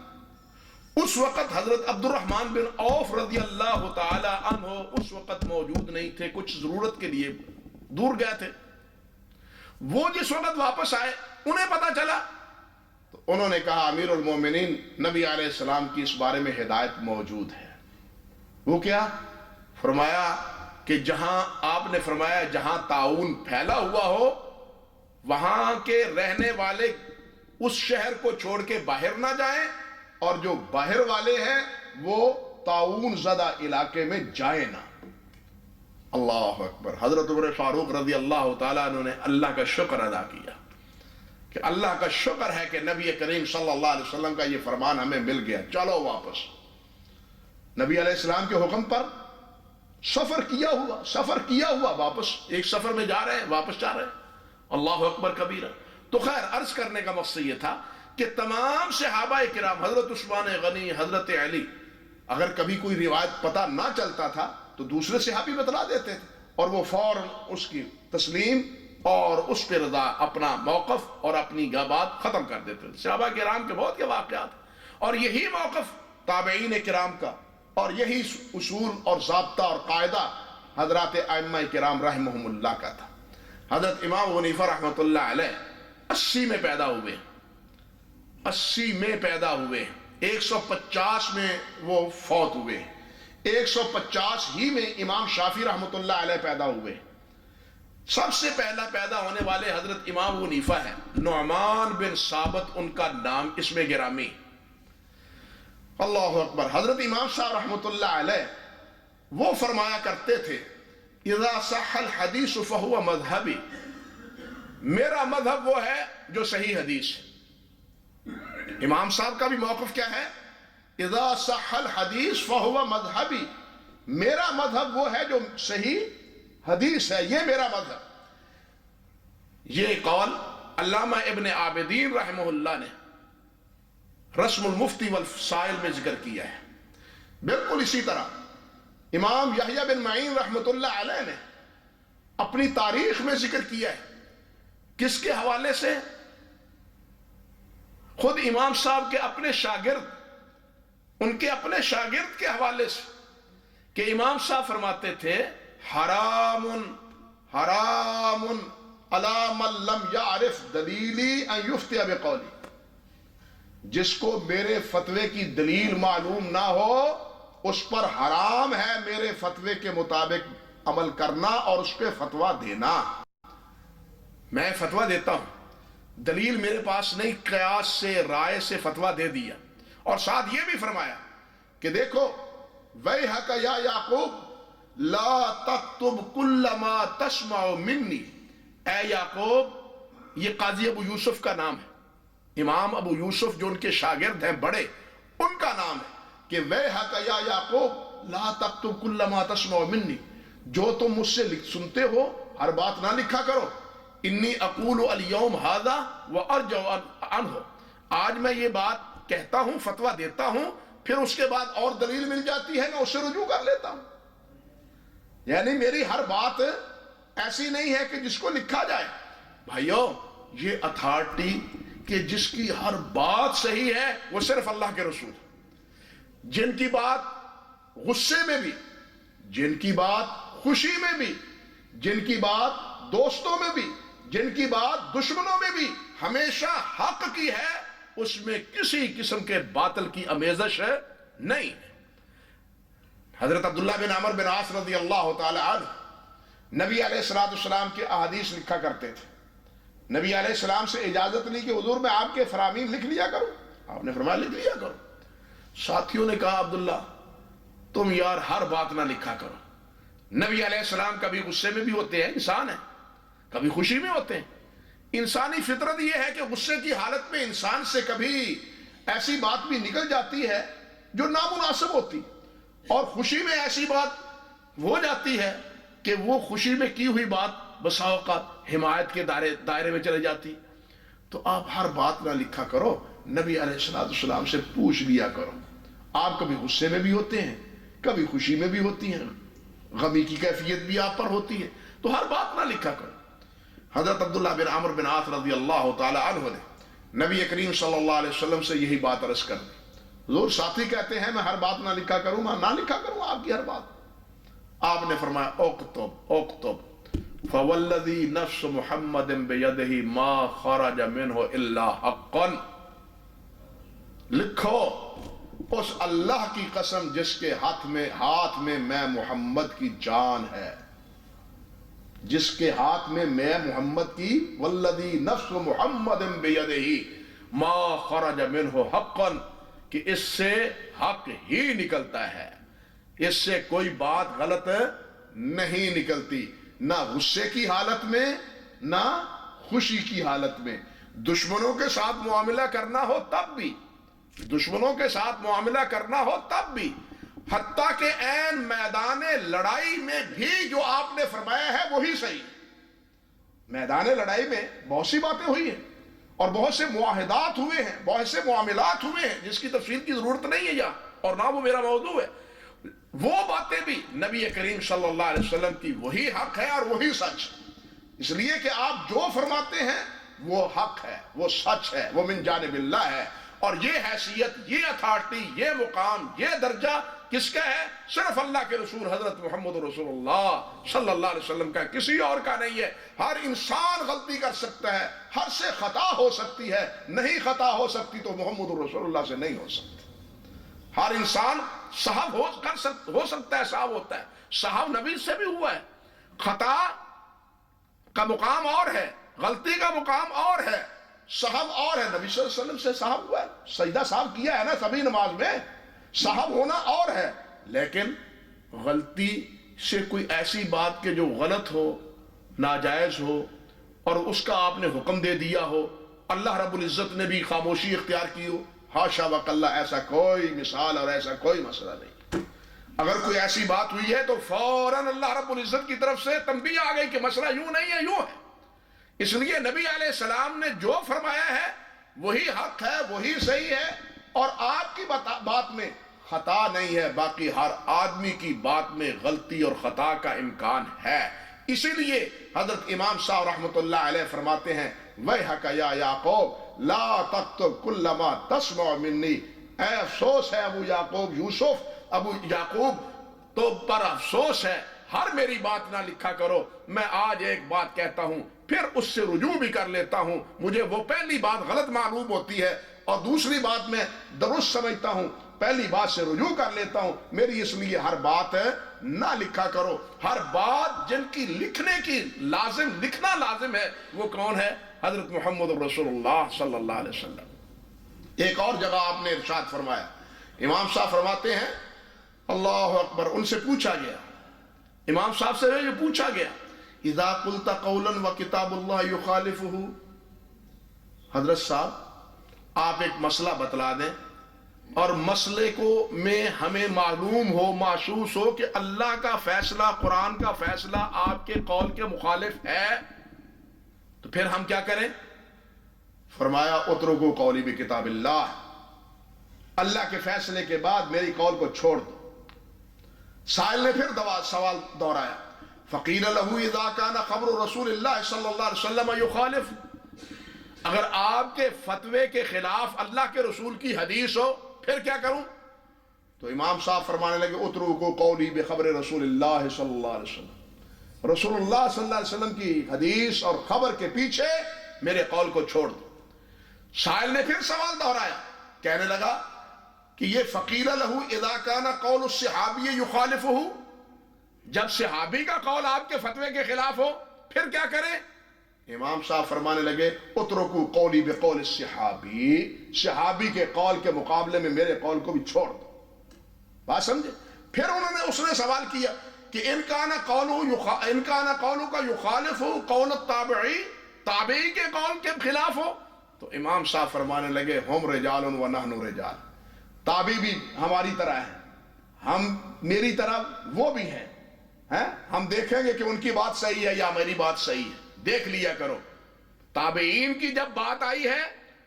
اس وقت حضرت عبد الرحمن بن عوف رضی اللہ تعالی عنہ اس وقت موجود نہیں تھے، کچھ ضرورت کے لیے دور گئے تھے. وہ جس وقت واپس آئے انہیں پتا چلا تو انہوں نے کہا امیر المومنین نبی علیہ السلام کی اس بارے میں ہدایت موجود ہے. وہ کیا؟ فرمایا کہ جہاں آپ نے فرمایا جہاں طاعون پھیلا ہوا ہو وہاں کے رہنے والے اس شہر کو چھوڑ کے باہر نہ جائیں، اور جو باہر والے ہیں وہ طاعون زدہ علاقے میں جائیں نہ. اللہ اکبر. حضرت عمر فاروق رضی اللہ تعالیٰ عنہ نے اللہ کا شکر ادا کیا کہ اللہ کا شکر ہے کہ نبی کریم صلی اللہ علیہ وسلم کا یہ فرمان ہمیں مل گیا، چلو واپس. نبی علیہ السلام کے حکم پر سفر کیا ہوا واپس، ایک سفر میں جا رہے ہیں واپس جا رہے ہیں. اللہ اکبر کبیرہ. تو خیر عرض کرنے کا مقصد یہ تھا کہ تمام صحابہ کرام، حضرت عثمان غنی، حضرت علی، اگر کبھی کوئی روایت پتہ نہ چلتا تھا تو دوسرے صحابی بتلا دیتے تھے اور وہ فوراً اس کی تسلیم اور اس پہ رضا، اپنا موقف اور اپنی بات ختم کر دیتے تھے. صحابہ کرام کے بہت کے واقعات، اور یہی موقف تابعین کرام کا اور یہی اصول اور ضابطہ اور قاعدہ حضرات ائمہ کرام رحمہم اللہ کا تھا. حضرت امام حنیفہ رحمۃ اللہ علیہ 80 میں پیدا ہوئے، 80 میں پیدا ہوئے، 150 میں وہ فوت ہوئے، 150 ہی میں امام شافعی رحمۃ اللہ علیہ پیدا ہوئے. سب سے پہلا پیدا ہونے والے حضرت امام حنیفہ ہیں، نعمان بن ثابت ان کا نام، اس میں گرامی. اللہ اکبر. حضرت امام صاحب رحمۃ اللہ علیہ وہ فرمایا کرتے تھے اذا صح الحدیث فہو مذہبی، میرا مذہب وہ ہے جو صحیح حدیث ہے. امام صاحب کا بھی موقف کیا ہے؟ اذا صح الحدیث فہو مذہبی، میرا مذہب وہ ہے جو صحیح حدیث ہے، یہ میرا مذہب. یہ قول علامہ ابن عابدین رحمہ اللہ نے رسم المفتی والسائل میں ذکر کیا ہے. بالکل اسی طرح امام یحییٰ بن معین رحمۃ اللہ علیہ نے اپنی تاریخ میں ذکر کیا ہے. کس کے حوالے سے؟ خود امام صاحب کے اپنے شاگرد، ان کے اپنے شاگرد کے حوالے سے، کہ امام صاحب فرماتے تھے حرام حرام علی من لم یعرف دلیلی ان یفتی بقولی، جس کو میرے فتوے کی دلیل معلوم نہ ہو اس پر حرام ہے میرے فتوے کے مطابق عمل کرنا اور اس پہ فتویٰ دینا. میں فتویٰ دیتا ہوں، دلیل میرے پاس نہیں، قیاس سے رائے سے فتویٰ دے دیا، اور ساتھ یہ بھی فرمایا کہ دیکھو ویحک یا یعقوب لا تکتب کل ما تسمع منی، اے یعقوب، یہ قاضی ابو یوسف کا نام ہے، امام ابو یوسف جو ان کے شاگرد ہیں بڑے، ان کا نام ہے کہ ویحک یا یعقوب لا تکتب کل ما تسمع منی، جو تم مجھ سے سنتے ہو ہر بات نہ لکھا کرو. انی اقول الیوم ھذا وارجع عنہ، آج میں یہ بات کہتا ہوں، فتویٰ دیتا ہوں، پھر اس کے بعد اور دلیل مل جاتی ہے میں اس سے رجوع کر لیتا ہوں. یعنی میری ہر بات ایسی نہیں ہے کہ جس کو لکھا جائے. بھائیو، یہ اتھارٹی کہ جس کی ہر بات صحیح ہے وہ صرف اللہ کے رسول، جن کی بات غصے میں بھی، جن کی بات خوشی میں بھی، جن کی بات دوستوں میں بھی، جن کی بات دشمنوں میں بھی ہمیشہ حق کی ہے، اس میں کسی قسم کے باطل کی آمیزش نہیں. حضرت عبداللہ بن عمر بن عاص رضی اللہ تعالی عنہ نبی علیہ السلام کے احادیث لکھا کرتے تھے. نبی علیہ السلام سے اجازت لی کہ حضور میں آپ کے فرامین لکھ لیا کروں. آپ نے فرمایا لکھ لیا کرو. ساتھیوں نے کہا عبداللہ تم یار ہر بات نہ لکھا کرو. نبی علیہ السلام کبھی غصے میں بھی ہوتے ہیں، انسان ہیں، کبھی خوشی میں ہوتے ہیں. انسانی فطرت یہ ہے کہ غصے کی حالت میں انسان سے کبھی ایسی بات بھی نکل جاتی ہے جو نامناسب ہوتی، اور خوشی میں ایسی بات ہو جاتی ہے کہ وہ خوشی میں کی ہوئی بات بسا اوقات حمایت کے دائرے میں چلے جاتی. تو آپ ہر بات نہ لکھا کرو، نبی علیہ السلام سے پوچھ لیا کرو. آپ کبھی غصے میں بھی ہوتے ہیں، کبھی خوشی میں بھی ہوتی ہیں، غمی کی کیفیت بھی آپ پر ہوتی ہے، تو ہر بات نہ لکھا کرو. حضرت عبداللہ بن عمر بن عاص رضی اللہ تعالی عنہ نے نبی کریم صلی اللہ علیہ وسلم سے یہی بات عرض کر دی. حضور ساتھی کہتے ہیں میں ہر بات نہ لکھا کروں، میں نہ لکھا کروں آپ کی ہر بات. آپ نے فرمایا اکتب اکتب فوالذی نفس محمد بیدہ ما خرج منہ الا حقا، لکھو اس اللہ کی قسم جس کے ہاتھ میں میں محمد کی جان ہے، جس کے ہاتھ میں میں محمد کی، والذی نفس محمد بیدہ ما خرج منہ حقا، کہ اس سے حق ہی نکلتا ہے، اس سے کوئی بات غلط نہیں نکلتی، نہ غصے کی حالت میں نہ خوشی کی حالت میں. دشمنوں کے ساتھ معاملہ کرنا ہو تب بھی، دشمنوں کے ساتھ معاملہ کرنا ہو تب بھی، حتیٰ کہ عین میدان لڑائی میں بھی جو آپ نے فرمایا ہے وہی صحیح. میدان لڑائی میں بہت سی باتیں ہوئی ہیں اور بہت سے معاہدات ہوئے ہیں، بہت سے معاملات ہوئے ہیں جس کی تفصیل کی ضرورت نہیں ہے یہاں، اور نہ وہ میرا موضوع ہے. وہ باتیں بھی نبی کریم صلی اللہ علیہ وسلم کی وہی حق ہے اور وہی سچ، اس لیے کہ آپ جو فرماتے ہیں وہ حق ہے، وہ سچ ہے، وہ من جانب اللہ ہے. اور یہ حیثیت، یہ اتھارٹی، یہ مقام، یہ درجہ کس کا ہے؟ صرف اللہ کے رسول حضرت محمد رسول اللہ صلی اللہ علیہ وسلم کا، کسی اور کا نہیں ہے. ہر انسان غلطی کر سکتا ہے، ہر سے خطا ہو سکتی ہے، نہیں خطا ہو سکتی تو محمد رسول اللہ سے نہیں ہو سکتی. ہر انسان صحب ہو سکتا ہے، صحب ہوتا ہے، صحب نبی سے بھی ہوا ہے. خطا کا مقام اور ہے، غلطی کا مقام اور ہے، صحب اور ہے. نبی صلی اللہ علیہ وسلم سے صحب ہوا ہے، سجدہ صحب کیا ہے نا سبھی نماز میں، صحب ہونا اور ہے. لیکن غلطی سے کوئی ایسی بات کہ جو غلط ہو، ناجائز ہو، اور اس کا آپ نے حکم دے دیا ہو، اللہ رب العزت نے بھی خاموشی اختیار کی ہو، حاشا وکلا، ایسا کوئی مثال اور ایسا کوئی مسئلہ نہیں. اگر کوئی ایسی بات ہوئی ہے تو فوراً اللہ رب العزت کی طرف سے تنبیہ آ گئی کہ مسئلہ یوں نہیں ہے، یوں ہے. اس لیے نبی علیہ السلام نے جو فرمایا ہے وہی حق ہے، وہی صحیح ہے، اور آپ کی بات میں خطا نہیں ہے. باقی ہر آدمی کی بات میں غلطی اور خطا کا امکان ہے. اسی لیے حضرت امام صاحب رحمۃ اللہ علیہ فرماتے ہیں ویحک یا یعقوب لا تکتب کل ما تسمع منی، اے افسوس ہے ابو یعقوب، یوسف ابو یعقوب تو پر افسوس ہے، ہر میری بات نہ لکھا کرو. میں آج ایک بات کہتا ہوں پھر اس سے رجوع بھی کر لیتا ہوں، مجھے وہ پہلی بات غلط معلوم ہوتی ہے اور دوسری بات میں درست سمجھتا ہوں، پہلی بات سے رجوع کر لیتا ہوں. میری اس لیے ہر بات نہ لکھا کرو. ہر بات جن کی لکھنے کی لکھنا لازم ہے وہ کون ہے؟ حضرت محمد رسول اللہ صلی اللہ علیہ وسلم. ایک اور جگہ آپ نے ارشاد فرمایا، امام صاحب فرماتے ہیں اللہ اکبر، ان سے پوچھا گیا، امام صاحب سے یہ پوچھا گیا اذا قلت قولا وکتاب اللہ یخالفہ، حضرت صاحب آپ ایک مسئلہ بتلا دیں، اور مسئلے کو میں ہمیں معلوم ہو، محسوس ہو کہ اللہ کا فیصلہ، قرآن کا فیصلہ آپ کے قول کے مخالف ہے، تو پھر ہم کیا کریں؟ فرمایا اترکوا قولی بکتاب اللہ، اللہ کے فیصلے کے بعد میری قول کو چھوڑ دو۔ سائل نے پھر سوال دہرایا، فقیل لہ اذا کان خبر رسول اللہ صلی اللہ علیہ وسلم یخالف، اگر آپ کے فتوے کے خلاف اللہ کے رسول کی حدیث ہو پھر کیا کروں؟ تو امام صاحب فرمانے لگے اترکوا قولی بخبر رسول اللہ صلی اللہ علیہ وسلم، رسول اللہ صلی اللہ علیہ وسلم کی حدیث اور خبر کے پیچھے میرے قول کو چھوڑ دو۔ سائل نے پھر سوال دہرایا، کہنے لگا کہ یہ فقیل لہ اذا کان قول الصحابی یخالفہ، جب صحابی کا قول آپ کے فتوے کے خلاف ہو پھر کیا کریں؟ امام صاحب فرمانے لگے اترکوا قولی بقول الصحابی، صحابی کے قول کے مقابلے میں میرے قول کو بھی چھوڑ دو۔ بات سمجھے؟ پھر اس نے سوال کیا کہ ان کان قولک یخالف قول التابعی، تابعی کے قول کے خلاف ہو، تو امام صاحب فرمانے لگے ہم رجال و نحن رجال، تابعی بھی ہماری طرح ہیں، ہم میری طرح وہ بھی ہیں، ہم دیکھیں گے کہ ان کی بات صحیح ہے یا میری بات صحیح ہے، دیکھ لیا کرو۔ تابعین کی جب بات آئی ہے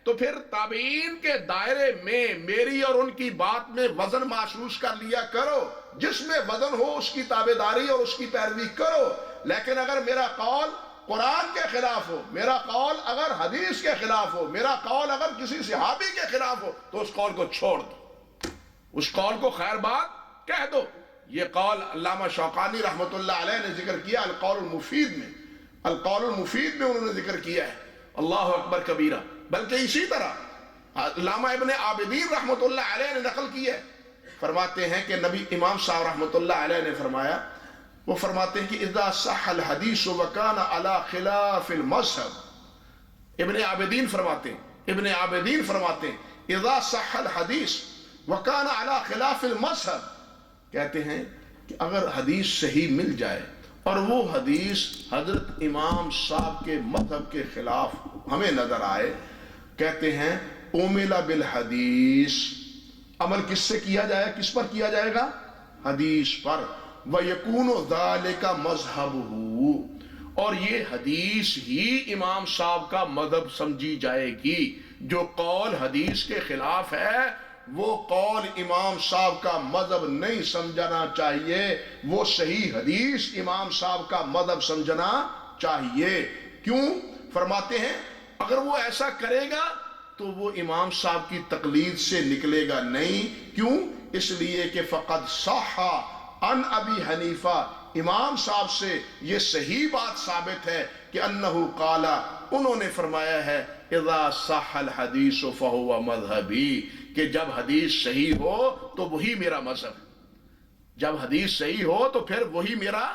تو پھر تابعین کے دائرے میں میری اور ان کی بات میں وزن محسوس کر لیا کرو، جس میں وزن ہو اس کی تابعداری اور اس کی پیروی کرو۔ لیکن اگر میرا قول قرآن کے خلاف ہو، میرا قول اگر حدیث کے خلاف ہو، میرا قول اگر کسی صحابی کے خلاف ہو تو اس قول کو چھوڑ دو، اس قول کو خیر بات کہہ دو۔ یہ قول علامہ شوقانی رحمۃ اللہ علیہ نے ذکر کیا القول المفید میں، القول المفید میں انہوں نے ذکر کیا ہے، اللہ اکبر کبیرہ۔ بلکہ اسی طرح علامہ ابن عابدین رحمۃ اللہ علیہ نے نقل کی ہے، فرماتے ہیں کہ نبی امام صاحب رحمۃ اللہ علیہ نے فرمایا، وہ فرماتے ہیں کہ اذا صح الحدیث وکان علی خلاف المذہب، ابن عابدین فرماتے ہیں اذا صح الحدیث وکان علی خلاف المذہب، کہتے ہیں کہ اگر حدیث صحیح مل جائے اور وہ حدیث حضرت امام صاحب کے مذہب کے خلاف ہمیں نظر آئے، کہتے ہیں عمل بالحدیث، عمل کس سے کیا جائے، کس پر کیا جائے گا؟ حدیث پر۔ وَيَكُونُ ذَلِكَ مَذْهَبُهُ، اور یہ حدیث ہی امام صاحب کا مذہب سمجھی جائے گی۔ جو قول حدیث کے خلاف ہے وہ قول امام صاحب کا مذہب نہیں سمجھنا چاہیے، وہ صحیح حدیث امام صاحب کا مذہب سمجھنا چاہیے۔ کیوں؟ فرماتے ہیں اگر وہ ایسا کرے گا تو وہ امام صاحب کی تقلید سے نکلے گا نہیں۔ کیوں؟ اس لیے کہ فقد صح عن ابی حنیفہ، امام صاحب سے یہ صحیح بات ثابت ہے کہ انہو قال، انہوں نے فرمایا ہے اذا صح الحدیث فہو مذہبی، کہ جب حدیث صحیح ہو تو وہی میرا مذہب ہے، جب حدیث صحیح ہو تو پھر وہی میرا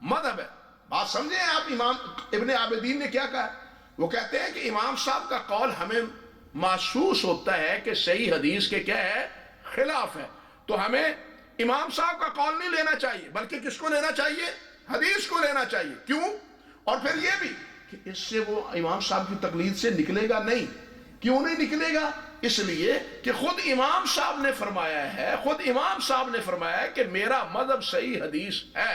مذہب ہے۔ بات سمجھیں آپ؟ امام ابن عابدین نے کیا کہا؟ وہ کہتے ہیں کہ امام صاحب کا قول ہمیں محسوس ہوتا ہے کہ صحیح حدیث کے کیا ہے؟ خلاف ہے، تو ہمیں امام صاحب کا قول نہیں لینا چاہیے، بلکہ کس کو لینا چاہیے؟ حدیث کو لینا چاہیے۔ کیوں؟ اور پھر یہ بھی کہ اس سے وہ امام صاحب کی تقلید سے نکلے گا نہیں۔ کیوں نہیں نکلے گا؟ اس لیے کہ خود امام صاحب نے فرمایا ہے کہ میرا مذہب صحیح حدیث ہے،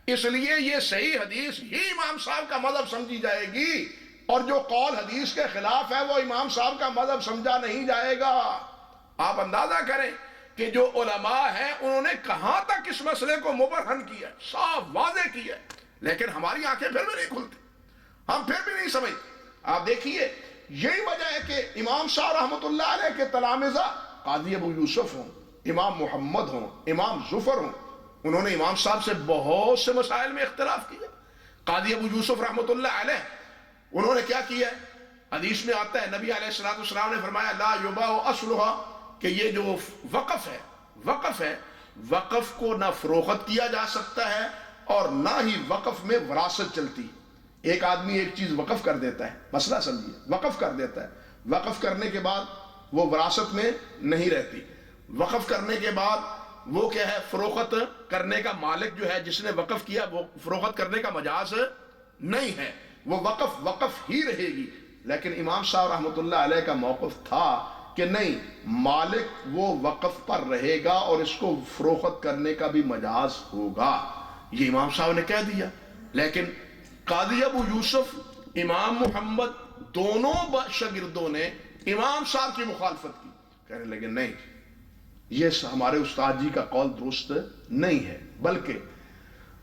اس لیے یہ صحیح حدیث ہی امام صاحب کا مذہب سمجھی جائے گی، اور جو قول حدیث کے خلاف ہے وہ امام صاحب کا مذہب سمجھا نہیں جائے گا۔ آپ اندازہ کریں کہ جو علماء ہیں انہوں نے کہاں تک اس مسئلے کو مبرہن کیا، صاف واضح کیا، لیکن ہماری آنکھیں پھر بھی نہیں کھلتی، ہم پھر بھی نہیں سمجھتے۔ آپ دیکھیے یہی وجہ ہے کہ امام صاحب رحمۃ اللہ علیہ کے تلامذہ قاضی ابو یوسف ہوں، امام محمد ہوں، امام ظفر ہوں، انہوں نے امام صاحب سے بہت سے مسائل میں اختلاف کیا۔ قاضی ابو یوسف رحمۃ اللہ علیہ انہوں نے کیا کیا؟ حدیث میں آتا ہے نبی علیہ السلام نے فرمایا لا یباع اصلھا، کہ یہ جو وقف ہے وقف کو نہ فروخت کیا جا سکتا ہے اور نہ ہی وقف میں وراثت چلتی۔ ایک آدمی ایک چیز وقف کر دیتا ہے، مسئلہ سمجھیے، وقف کر دیتا ہے، وقف کرنے کے بعد وہ وراثت میں نہیں رہتی، وقف کرنے کے بعد وہ کیا ہے؟ فروخت کرنے کا مالک جو ہے جس نے وقف کیا وہ فروخت کرنے کا مجاز نہیں ہے، وہ وقف ہی رہے گی۔ لیکن امام صاحب رحمۃ اللہ علیہ کا موقف تھا کہ نہیں مالک وہ وقف پر رہے گا اور اس کو فروخت کرنے کا بھی مجاز ہوگا، یہ امام صاحب نے کہہ دیا۔ لیکن قاضی ابو یوسف، امام محمد، دونوں شاگردوں نے امام صاحب کی مخالفت کی، کہنے لگے نہیں یہ ہمارے استاد جی کا قول درست نہیں ہے، بلکہ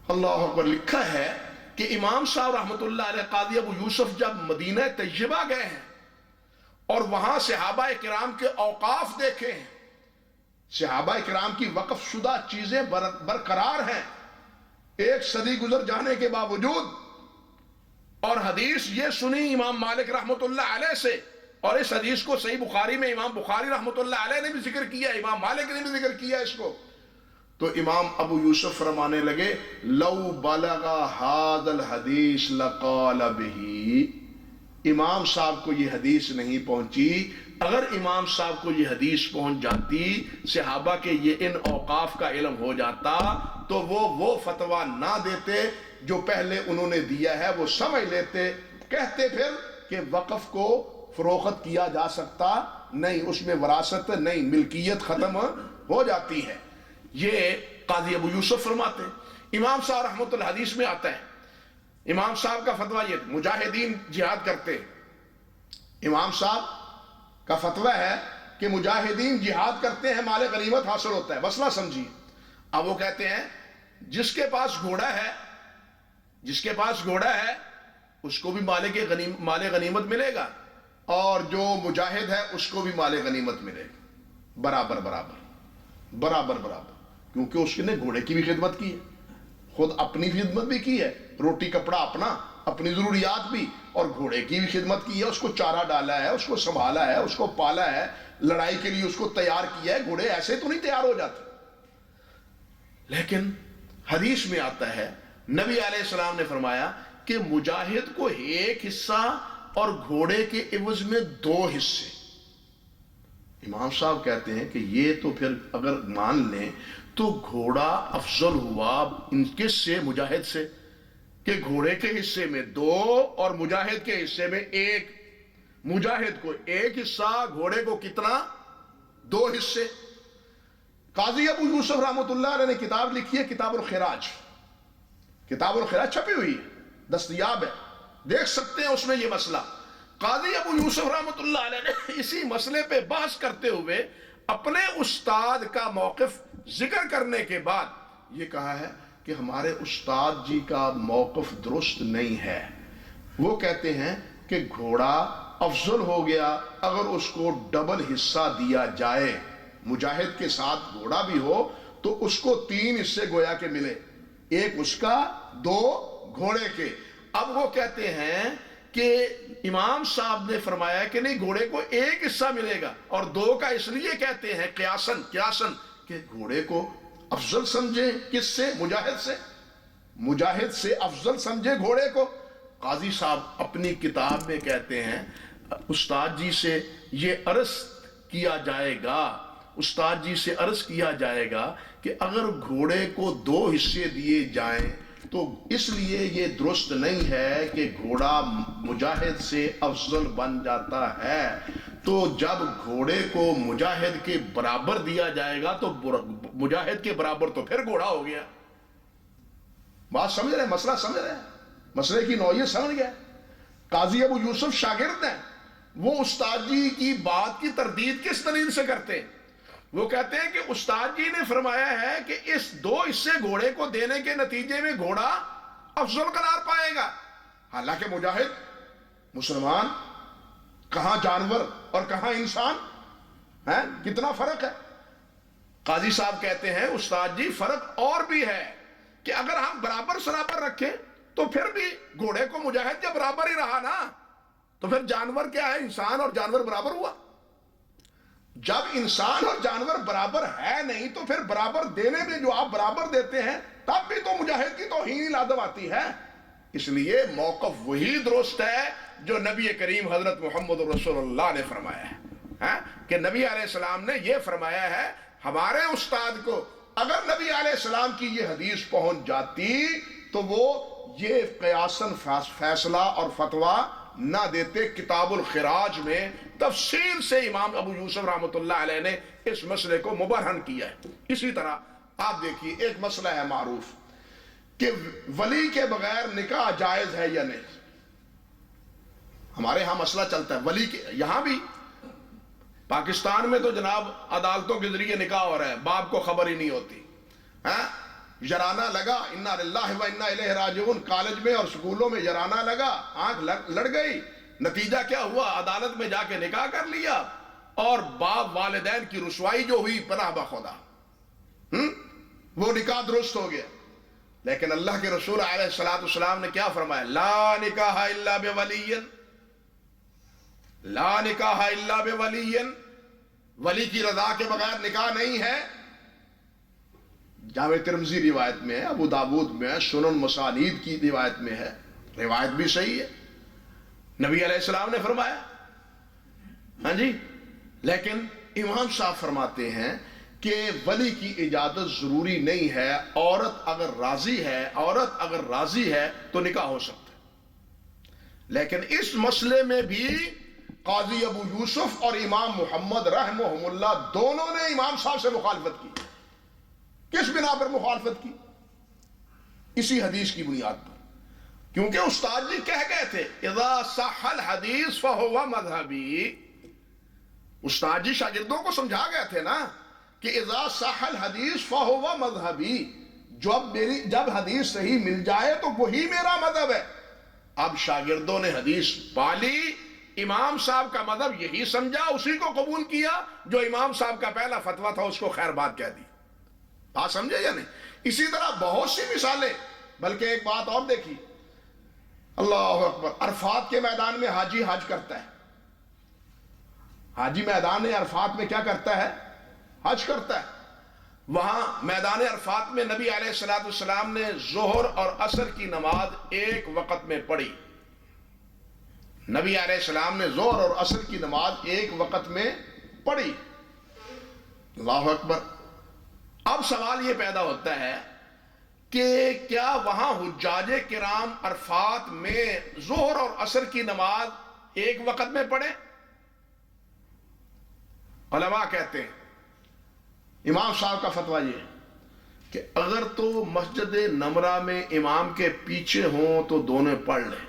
اللہ اکبر لکھا ہے کہ امام صاحب رحمۃ اللہ علیہ قاضی ابو یوسف جب مدینہ طیبہ گئے ہیں اور وہاں صحابہ کرام کے اوقاف دیکھے ہیں، صحابہ کرام کی وقف شدہ چیزیں برقرار ہیں 1 صدی گزر جانے کے باوجود، اور حدیث یہ سنی امام مالک رحمۃ اللہ علیہ سے، اور اس حدیث کو صحیح بخاری میں امام بخاری رحمۃ اللہ علیہ نے بھی ذکر کیا، امام مالک نے بھی ذکر کیا اس کو، تو امام ابو یوسف فرمانے لگے لو بلغ هذا الحدیث لقال به، امام صاحب کو یہ حدیث نہیں پہنچی، اگر امام صاحب کو یہ حدیث پہنچ جاتی، صحابہ کے یہ ان اوقاف کا علم ہو جاتا، تو وہ فتویٰ نہ دیتے جو پہلے انہوں نے دیا ہے، وہ سمجھ لیتے، کہتے پھر کہ وقف کو فروخت کیا جا سکتا نہیں، اس میں وراثت نہیں، ملکیت ختم ہو جاتی ہے، یہ قاضی ابو یوسف فرماتے ہیں۔ امام صاحب رحمۃ الحدیث میں آتا ہے، امام صاحب کا فتویٰ یہ مجاہدین جہاد کرتے، امام صاحب کا فتویٰ ہے کہ مجاہدین جہاد کرتے ہیں مال غنیمت حاصل ہوتا ہے، مسئلہ سمجھیے۔ اب وہ کہتے ہیں جس کے پاس گھوڑا ہے، جس کے پاس گھوڑا ہے اس کو بھی مال غنیمت ملے گا، اور جو مجاہد ہے اس کو بھی مال غنیمت ملے گا، برابر برابر برابر برابر، کیونکہ اس نے گھوڑے کی بھی خدمت کی ہے، خود اپنی خدمت بھی کی ہے، روٹی کپڑا اپنا، اپنی ضروریات بھی، اور گھوڑے کی بھی خدمت کی ہے، اس کو چارہ ڈالا ہے، اس کو سنبھالا ہے، اس کو پالا ہے، لڑائی کے لیے اس کو تیار کیا ہے۔ گھوڑے ایسے تو نہیں تیار ہو جاتے، لیکن حدیث میں آتا ہے نبی علیہ السلام نے فرمایا کہ مجاہد کو 1 حصہ اور گھوڑے کے عوض میں 2 حصے۔ امام صاحب کہتے ہیں کہ یہ تو پھر اگر مان لیں تو گھوڑا افضل ہوا ان کس سے؟ مجاہد سے، کہ گھوڑے کے حصے میں 2 اور مجاہد کے حصے میں 1، مجاہد کو 1 حصہ، گھوڑے کو کتنا؟ 2 حصے۔ قاضی ابو یوسف رحمۃ اللہ علیہ نے کتاب لکھی ہے کتاب الخراج، کتاب الخراج چھپی ہوئی ہے، دستیاب ہے، دیکھ سکتے ہیں اس میں یہ مسئلہ۔ قاضی ابو یوسف رحمۃ اللہ علیہ نے اسی مسئلے پہ بحث کرتے ہوئے اپنے استاد کا موقف ذکر کرنے کے بعد یہ کہا ہے کہ ہمارے استاد جی کا موقف درست نہیں ہے، وہ کہتے ہیں کہ گھوڑا افضل ہو گیا اگر اس کو ڈبل حصہ دیا جائے، مجاہد کے ساتھ گھوڑا بھی ہو تو اس کو 3 حصے گویا کے ملے، 1 اس کا، 2 گھوڑے کے۔ اب وہ کہتے ہیں کہ امام صاحب نے فرمایا کہ نہیں، گھوڑے کو 1 حصہ ملے گا، اور 2 کا اس لیے کہتے ہیں قیاسن کہ گھوڑے کو افضل سمجھے، کس سے؟ مجاہد سے، مجاہد سے افضل سمجھے گھوڑے کو۔ قاضی صاحب اپنی کتاب میں کہتے ہیں استاد جی سے یہ عرض کیا جائے گا، استاد جی سے عرض کیا جائے گا کہ اگر گھوڑے کو 2 حصے دیے جائیں تو اس لیے یہ درست نہیں ہے کہ گھوڑا مجاہد سے افضل بن جاتا ہے، تو جب گھوڑے کو مجاہد کے برابر دیا جائے گا تو مجاہد کے برابر تو پھر گھوڑا ہو گیا۔ بات سمجھ رہے ہیں؟ مسئلہ سمجھ رہے ہیں؟ مسئلے کی نوعیت سمجھ گئے؟ قاضی ابو یوسف شاگرد ہیں، وہ استاد جی کی بات کی تردید کس دلیل سے کرتے ہیں؟ وہ کہتے ہیں کہ استاد جی نے فرمایا ہے کہ اس 2 حصے گھوڑے کو دینے کے نتیجے میں گھوڑا افضل قرار پائے گا، حالانکہ مجاہد مسلمان، کہاں جانور اور کہاں انسان ہے، کتنا فرق ہے۔ قاضی صاحب کہتے ہیں استاد جی فرق اور بھی ہے کہ اگر ہم برابر سرابر رکھیں تو پھر بھی گھوڑے کو مجاہد جب برابر ہی رہا نا، تو پھر جانور کیا ہے؟ انسان اور جانور برابر ہوا۔ جب انسان اور جانور برابر ہے نہیں تو پھر برابر دینے میں جو آپ برابر دیتے ہیں تب بھی تو مجاہد کی توہین لازم آتی ہے۔ اس لیے موقف وہی درست ہے جو نبی کریم حضرت محمد رسول اللہ نے فرمایا ہے، کہ نبی علیہ السلام نے یہ فرمایا ہے ہمارے استاد کو اگر نبی علیہ السلام کی یہ حدیث پہنچ جاتی تو وہ یہ قیاساً فیصلہ اور فتویٰ نہ دیتے۔ کتاب الخراج میں تفصیل سے امام ابو یوسف رحمۃ اللہ علیہ نے اس مسئلے کو مبرہن کیا ہے۔ اسی طرح آپ دیکھیے ایک مسئلہ ہے معروف کہ ولی کے بغیر نکاح جائز ہے یا نہیں۔ ہمارے ہاں مسئلہ چلتا ہے ولی کے، یہاں بھی پاکستان میں تو جناب عدالتوں کے ذریعے نکاح ہو رہا ہے، باپ کو خبر ہی نہیں ہوتی۔ جرانہ لگا، انا للہ و انا الیہ راجعون، کالج میں اور سکولوں میں جرانہ لگا، آنکھ لڑ گئی، نتیجہ کیا ہوا؟ عدالت میں جا کے نکاح کر لیا، اور باپ والدین کی رسوائی جو ہوئی پناہ بخدا، وہ نکاح درست ہو گیا۔ لیکن اللہ کے رسول علیہ السلام نے کیا فرمایا؟ لا نکاح الا بولی، لا نکاح الا بولی، ولی کی رضا کے بغیر نکاح نہیں ہے۔ جامع ترمذی روایت میں ہے، ابو داود میں ہے، سنن مسانید کی روایت میں ہے، روایت بھی صحیح ہے، نبی علیہ السلام نے فرمایا۔ ہاں جی، لیکن امام صاحب فرماتے ہیں کہ ولی کی اجازت ضروری نہیں ہے، عورت اگر راضی ہے تو نکاح ہو سکتا ہے۔ لیکن اس مسئلے میں بھی قاضی ابو یوسف اور امام محمد رحمہم اللہ دونوں نے امام صاحب سے مخالفت کی۔ کس بنا پر مخالفت کی؟ اسی حدیث کی بنیاد پر، کیونکہ استاد جی کہہ گئے تھے اذا صح الحدیث فہو مذہبی۔ استاد جی شاگردوں کو سمجھا گئے تھے نا کہ اذا صح الحدیث فہو مذہبی، جب حدیث صحیح مل جائے تو وہی میرا مذہب ہے۔ اب شاگردوں نے حدیث پالی، امام صاحب کا مذہب یہی سمجھا، اسی کو قبول کیا، جو امام صاحب کا پہلا فتویٰ تھا اس کو خیر بات کہہ دی۔ بات سمجھے یا نہیں؟ اسی طرح بہت سی مثالیں، بلکہ ایک بات اور دیکھی، اللہ اکبر، عرفات کے میدان میں حاجی حج کرتا ہے، حاجی میدان عرفات میں کیا کرتا ہے؟ حج کرتا ہے۔ وہاں میدان عرفات میں نبی علیہ السلام نے ظہر اور عصر کی نماز ایک وقت میں پڑھی، نبی علیہ السلام نے ظہر اور عصر کی نماز ایک وقت میں پڑھی، اللہ اکبر۔ اب سوال یہ پیدا ہوتا ہے کہ کیا وہاں حجاج کرام عرفات میں ظہر اور عصر کی نماز ایک وقت میں پڑھیں؟ علماء کہتے ہیں امام صاحب کا فتویٰ یہ ہے کہ اگر تو مسجد نمرہ میں امام کے پیچھے ہوں تو دونوں پڑھ لیں،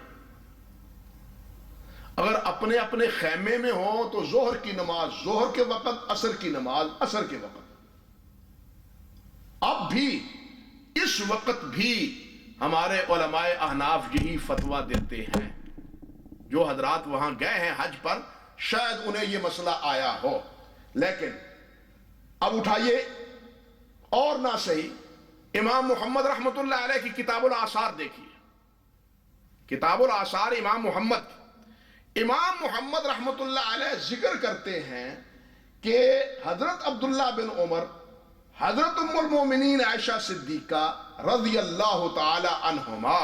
اگر اپنے اپنے خیمے میں ہوں تو ظہر کی نماز ظہر کے وقت، عصر کی نماز عصر کے وقت۔ اب بھی اس وقت بھی ہمارے علماء احناف یہی فتویٰ دیتے ہیں۔ جو حضرات وہاں گئے ہیں حج پر شاید انہیں یہ مسئلہ آیا ہو، لیکن اب اٹھائیے اور نہ صحیح امام محمد رحمۃ اللہ علیہ کی کتاب الآثار دیکھیے، کتاب الآثار امام محمد رحمۃ اللہ علیہ ذکر کرتے ہیں کہ حضرت عبداللہ بن عمر، حضرت ام المومنین عائشہ صدیقہ رضی اللہ تعالی عنہما،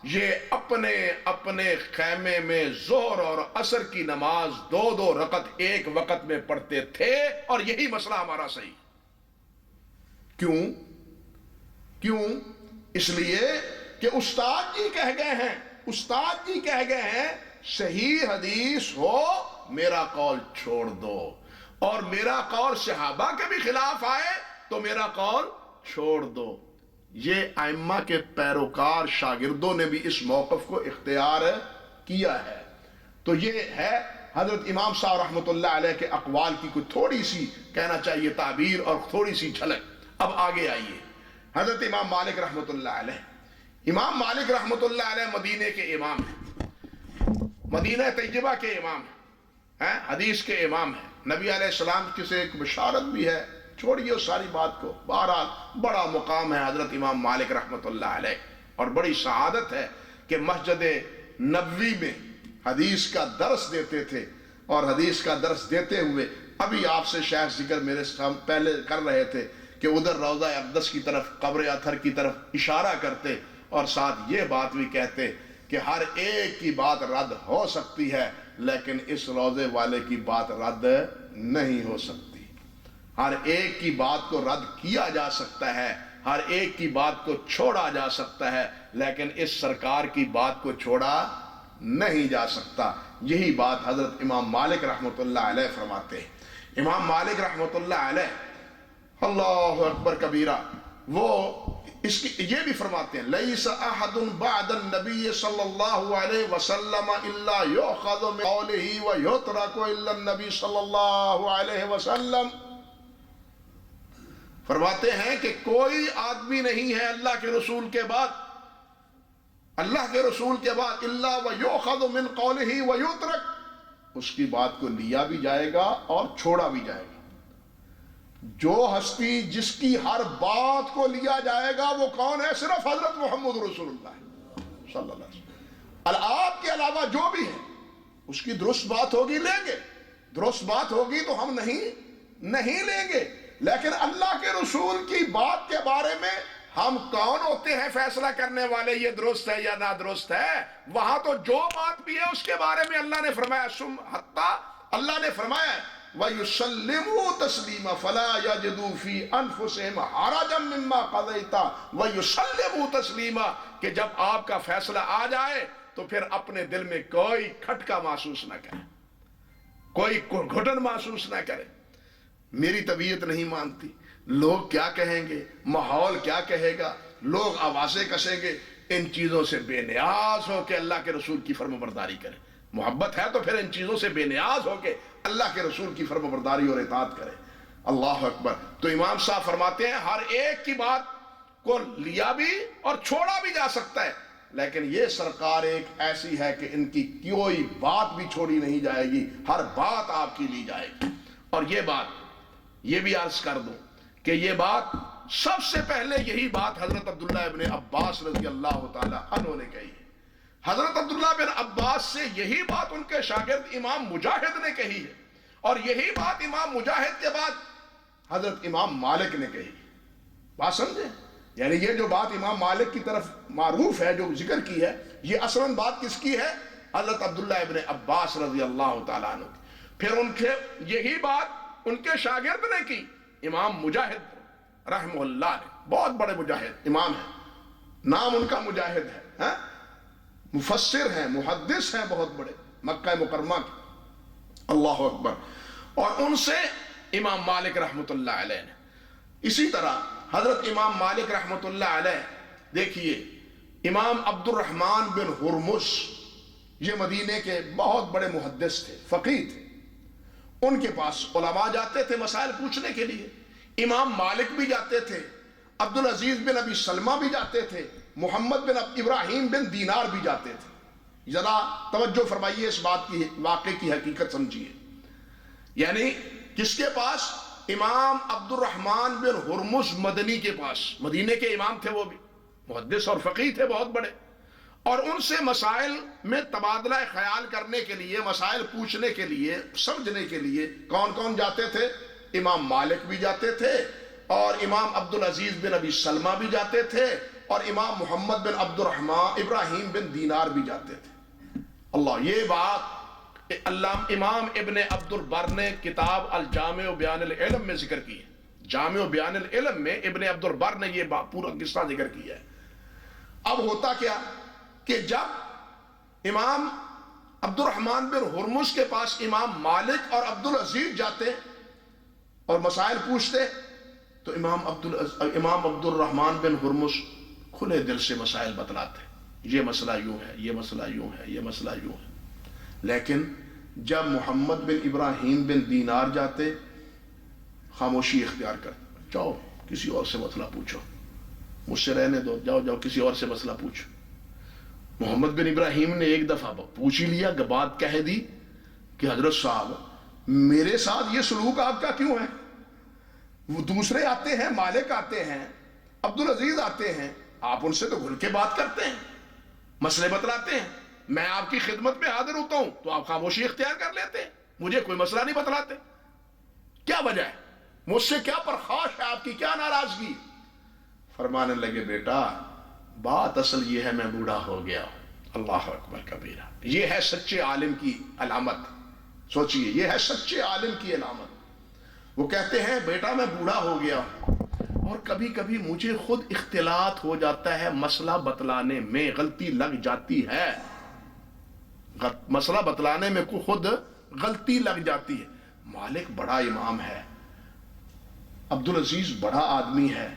یہ اپنے اپنے خیمے میں ظہر اور عصر کی نماز دو رکعت ایک وقت میں پڑھتے تھے، اور یہی مسئلہ ہمارا صحیح۔ کیوں؟ اس لیے کہ استاد جی کہہ گئے ہیں صحیح حدیث ہو میرا قول چھوڑ دو، اور میرا قول صحابہ کے بھی خلاف آئے تو میرا قول چھوڑ دو۔ یہ ائمہ کے پیروکار شاگردوں نے بھی اس موقف کو اختیار کیا ہے۔ تو یہ ہے حضرت امام صاحب رحمۃ اللہ علیہ کے اقوال کی کوئی تھوڑی سی کہنا چاہیے تعبیر اور تھوڑی سی جھلک۔ اب آگے آئیے، حضرت امام مالک رحمۃ اللہ علیہ، امام مالک رحمۃ اللہ علیہ مدینے کے امام ہیں، مدینہ طیبہ کے امام ہیں، حدیث کے امام ہیں۔ نبی علیہ السلام کی سے ایک بشارت بھی ہے، چھوڑیے اس ساری بات کو، بہرحال بڑا مقام ہے حضرت امام مالک رحمۃ اللہ علیہ، اور بڑی سعادت ہے کہ مسجد نبوی میں حدیث کا درس دیتے تھے، اور حدیث کا درس دیتے ہوئے ابھی آپ سے شیخ ذکر میرے پہلے کر رہے تھے کہ ادھر روضہ اقدس کی طرف، قبر اطہر کی طرف اشارہ کرتے، اور ساتھ یہ بات بھی کہتے کہ ہر ایک کی بات رد ہو سکتی ہے لیکن اس روضے والے کی بات رد نہیں ہو سکتی۔ ہر ایک کی بات کو رد کیا جا سکتا ہے، ہر ایک کی بات کو چھوڑا جا سکتا ہے، لیکن اس سرکار کی بات کو چھوڑا نہیں جا سکتا. یہی بات حضرت امام مالک رحمۃ اللہ علیہ فرماتے ہیں. امام مالک رحمۃ اللہ علیہ اللہ اکبر کبیرہ وہ اس کی یہ بھی فرماتے ہیں لیس احد بعد النبی صلی اللہ علیہ وسلم الا یؤخذ من قوله ویترک الا النبی صلی اللہ علیہ وسلم. فرماتے ہیں کہ کوئی آدمی نہیں ہے اللہ کے رسول کے بعد الا ویؤخذ من قوله ویترک, اس کی بات کو لیا بھی جائے گا اور چھوڑا بھی جائے گا. جو ہستی جس کی ہر بات کو لیا جائے گا وہ کون ہے؟ صرف حضرت محمد رسول اللہ صلی اللہ علیہ وسلم. آپ کے علاوہ جو بھی ہے اس کی درست بات ہوگی لیں گے, درست بات ہوگی تو ہم نہیں لیں گے. لیکن اللہ کے رسول کی بات کے بارے میں ہم کون ہوتے ہیں فیصلہ کرنے والے یہ درست ہے یا نادرست ہے؟ وہاں تو جو بات بھی ہے اس کے بارے میں اللہ نے فرمایا اللہ نے فرمایا وَيُسَلِّمُوا تَسْلِيمًا فَلَا يَجِدُوا فِي أَنفُسِهِمْ حَرَجًا مِّمَّا قَضَيْتَ وَيُسَلِّمُوا تَسْلِيمًا, کہ جب آپ کا فیصلہ آ جائے تو پھر اپنے دل میں کوئی کھٹکا محسوس نہ کرے, کوئی گھٹن محسوس نہ کرے. میری طبیعت نہیں مانتی, لوگ کیا کہیں گے, ماحول کیا کہے گا, لوگ آوازیں کسیں گے, ان چیزوں سے بے نیاز ہو کے اللہ کے رسول کی فرمانبرداری کرے. محبت ہے تو پھر ان چیزوں سے بے نیاز ہو کے اللہ کے رسول کی فرمانبرداری اور اطاعت کرے. اللہ اکبر. تو امام صاحب فرماتے ہیں ہر ایک کی بات کو لیا بھی اور چھوڑا بھی جا سکتا ہے, لیکن یہ سرکار ایک ایسی ہے کہ ان کی کوئی بات بھی چھوڑی نہیں جائے گی, ہر بات آپ کی لی جائے گی. اور یہ بھی عرض کر دوں کہ یہ بات سب سے پہلے یہی بات حضرت عبداللہ ابن عباس رضی اللہ تعالی عنہ نے کہی ہے. حضرت عبداللہ بن عباس سے یہی بات ان کے شاگرد امام مجاہد نے کہی ہے, اور یہی بات امام مجاہد کے بعد حضرت امام مالک نے کہی. بات سمجھیں, یعنی یہ جو بات امام مالک کی طرف معروف ہے, جو ذکر کی ہے, یہ اصلاً بات کس کی ہے؟ حضرت عبداللہ ابن عباس رضی اللہ تعالیٰ عنہ کی. پھر ان کے یہی بات ان کے شاگرد نے کی, امام مجاہد رحمہ اللہ نے. بہت بڑے مجاہد امام ہیں, نام ان کا مجاہد ہے, مفسر ہیں, محدث ہیں بہت بڑے, مکہ مکرمہ کے. اللہ اکبر. اور ان سے امام مالک رحمۃ اللہ علیہ نے. اسی طرح حضرت امام مالک رحمۃ اللہ علیہ, دیکھیے امام عبد الرحمن بن ہرمز یہ مدینے کے بہت بڑے محدث تھے, فقیہ تھے. ان کے پاس علماء جاتے تھے مسائل پوچھنے کے لیے, امام مالک بھی جاتے تھے, عبدالعزیز بن ابی سلمہ بھی جاتے تھے, محمد بن ابراہیم بن دینار بھی جاتے تھے. ذرا توجہ فرمائیے, اس بات کی واقعے کی حقیقت سمجھیے. یعنی کس کے پاس؟ امام عبد الرحمن بن ہرمز مدنی کے پاس. مدینے کے امام تھے, وہ بھی محدث اور فقیہ تھے بہت بڑے. اور ان سے مسائل میں تبادلہ خیال کرنے کے لیے, مسائل پوچھنے کے لیے, سمجھنے کے لیے کون کون جاتے تھے؟ امام مالک بھی جاتے تھے, اور امام عبدالعزیز بن ابی سلمہ بھی جاتے تھے, اور امام محمد بن عبد الرحمن ابراہیم بن دینار بھی جاتے تھے. اللہ, یہ بات امام ابن عبد البر نے کتاب الجامع بیان العلم میں ذکر کی ہے. جامع بیان العلم میں ابن عبد البر نے یہ پورا قصہ ذکر کیا ہے. اب ہوتا کیا کہ جب امام عبد الرحمن بن ہرمز کے پاس امام مالک اور عبدالعزیز جاتے اور مسائل پوچھتے, تو امام عبد الرحمن بن ہرمز کھلے دل سے مسائل بتلاتے, یہ مسئلہ یوں ہے, یہ مسئلہ یوں ہے, یہ مسئلہ یوں ہے. لیکن جب محمد بن ابراہیم بن دینار جاتے, خاموشی اختیار کرتے, جاؤ کسی اور سے مسئلہ پوچھو, مجھ سے رہنے دو, جاؤ کسی اور سے مسئلہ پوچھو. محمد بن ابراہیم نے ایک دفعہ پوچھ ہی لیا, بات کہہ دی کہ حضرت صاحب میرے ساتھ یہ سلوک آپ کا کیوں ہے؟ وہ دوسرے آتے ہیں, مالک آتے ہیں, عبدالعزیز آتے ہیں, آپ ان سے تو گھل کے بات کرتے ہیں, مسئلے بتلاتے ہیں. میں آپ کی خدمت میں حاضر ہوتا ہوں تو آپ خاموشی اختیار کر لیتے ہیں, مجھے کوئی مسئلہ نہیں بتلاتے. کیا وجہ ہے؟ مجھ سے کیا پرخاش ہے, آپ کی کیا ناراضگی؟ فرمانے لگے, بیٹا بات اصل یہ ہے میں بوڑھا ہو گیا ہوں. اللہ اکبر کبیرہ. یہ ہے سچے عالم کی علامت. سوچئے, یہ ہے سچے عالم کی علامت. وہ کہتے ہیں بیٹا میں بوڑھا ہو گیا ہوں اور کبھی کبھی مجھے خود اختلاط ہو جاتا ہے, مسئلہ بتلانے میں غلطی لگ جاتی ہے. مسئلہ بتلانے میں خود غلطی لگ جاتی ہے. مالک بڑا امام ہے, عبدالعزیز بڑا آدمی ہے,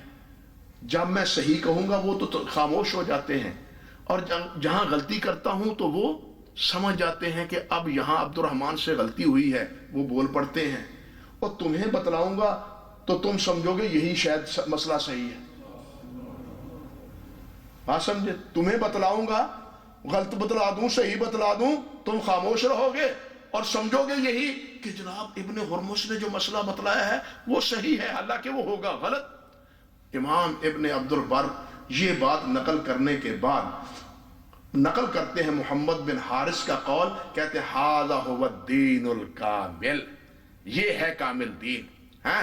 جب میں صحیح کہوں گا وہ تو خاموش ہو جاتے ہیں, اور جہاں غلطی کرتا ہوں تو وہ سمجھ جاتے ہیں کہ اب یہاں عبد الرحمن سے غلطی ہوئی ہے, وہ بول پڑتے ہیں. اور تمہیں بتلاؤں گا تو تم سمجھو گے یہی شاید مسئلہ صحیح ہے. بات سمجھے؟ تمہیں بتلاؤں گا, غلط بتلا دوں صحیح بتلا دوں, تم خاموش رہو گے اور سمجھو گے یہی کہ جناب ابن ہرمز نے جو مسئلہ بتلایا ہے وہ صحیح ہے, حالانکہ وہ ہوگا غلط. امام ابن عبد البر یہ بات نقل کرنے کے بعد نقل کرتے ہیں محمد بن حارث کا قول, کہتے ہیں ھذا ھو الدین الکامل, یہ ہے کامل دین. ہاں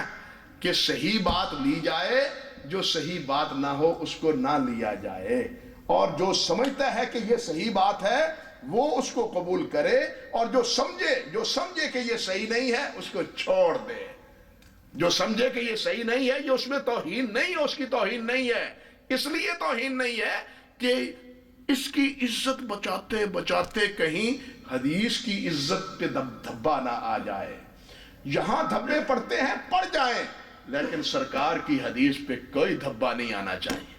کہ صحیح بات لی جائے, جو صحیح بات نہ ہو اس کو نہ لیا جائے, اور جو سمجھتا ہے کہ یہ صحیح بات ہے وہ اس کو قبول کرے, اور جو سمجھے کہ یہ صحیح نہیں ہے اس کو چھوڑ دے. جو سمجھے کہ یہ صحیح نہیں ہے, یہ اس میں توہین نہیں ہے, اس کی توہین نہیں ہے. اس لیے توہین نہیں ہے کہ اس کی عزت بچاتے بچاتے کہیں حدیث کی عزت پہ دھبا نہ آ جائے. یہاں دھبے پڑتے ہیں پڑ جائیں, لیکن سرکار کی حدیث پہ کوئی دھبا نہیں آنا چاہیے.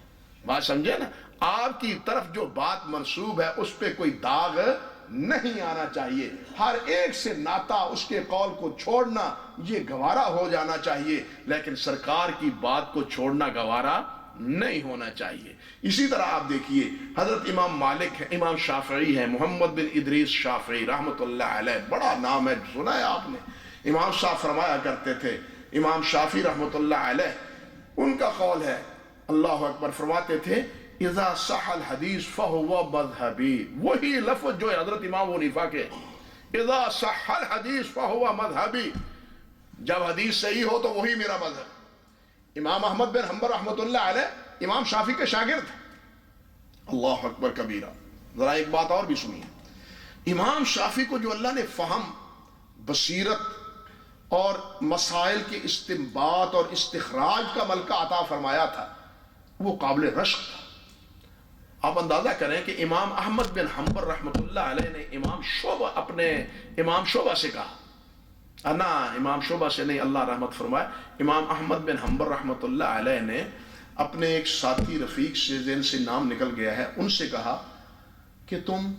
بات سمجھے نا؟ آپ کی طرف جو بات منسوب ہے اس پہ کوئی داغ نہیں آنا چاہیے. ہر ایک سے ناتا, اس کے قول کو چھوڑنا یہ گوارا ہو جانا چاہیے, لیکن سرکار کی بات کو چھوڑنا گوارا نہیں ہونا چاہیے. اسی طرح آپ دیکھیے حضرت امام مالک ہے, امام شافعی ہے, محمد بن ادریس شافعی رحمت اللہ علیہ, بڑا نام ہے, سنا ہے آپ نے. امام صاحب فرمایا کرتے تھے, امام شافعی رحمت اللہ علیہ, ان کا قول ہے, اللہ اکبر, فرماتے تھے اذا صح الحدیث فہو مذہبی. وہی لفظ جو ہے حضرت امام حنیفہ کے, اذا صح الحدیث فہو مذہبی, جب حدیث صحیح ہو تو وہی میرا مذہب. امام احمد بن حنبل رحمت اللہ علیہ امام شافعی کے شاگرد. اللہ اکبر کبیرہ. ذرا ایک بات اور بھی سنیے, امام شافعی کو جو اللہ نے فہم, بصیرت اور مسائل کے استنباط اور استخراج کا ملکہ عطا فرمایا تھا, وہ قابل رشک تھا. آپ اندازہ کریں کہ امام احمد بن حنبل رحمت اللہ علیہ نے اپنے امام شعبہ سے کہا, انا امام شعبہ سے نہیں, اللہ رحمت فرمائے, امام احمد بن حنبل رحمت اللہ علیہ نے اپنے ایک ساتھی رفیق سے, جن سے نام نکل گیا ہے, ان سے کہا کہ تم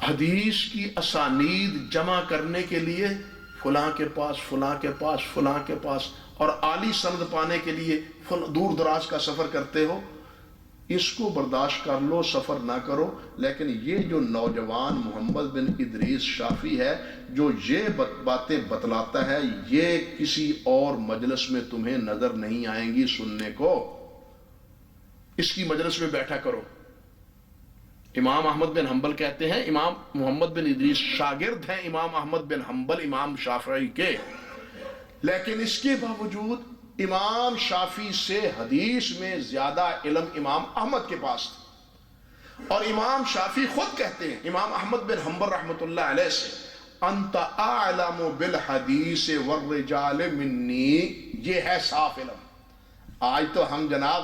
حدیث کی اسانید جمع کرنے کے لیے فلاں کے پاس, فلاں کے پاس, فلاں کے پاس, اور عالی سند پانے کے لیے دور دراز کا سفر کرتے ہو, اس کو برداشت کر لو, سفر نہ کرو. لیکن یہ جو نوجوان محمد بن ادریس شافعی ہے جو یہ باتیں بتلاتا ہے, یہ کسی اور مجلس میں تمہیں نظر نہیں آئیں گی سننے کو, اس کی مجلس میں بیٹھا کرو. امام احمد بن حنبل کہتے ہیں, امام محمد بن ادریس شاگرد ہیں امام احمد بن حنبل امام شافعی کے, لیکن اس کے باوجود امام شافعی سے حدیث میں زیادہ علم امام احمد کے پاس تھا. اور امام شافعی خود کہتے ہیں امام احمد بن حنبل رحمت اللہ علیہ سے, انت اعلم بالحدیث والرجال منی, یہ ہے صاف علم. آج تو ہم جناب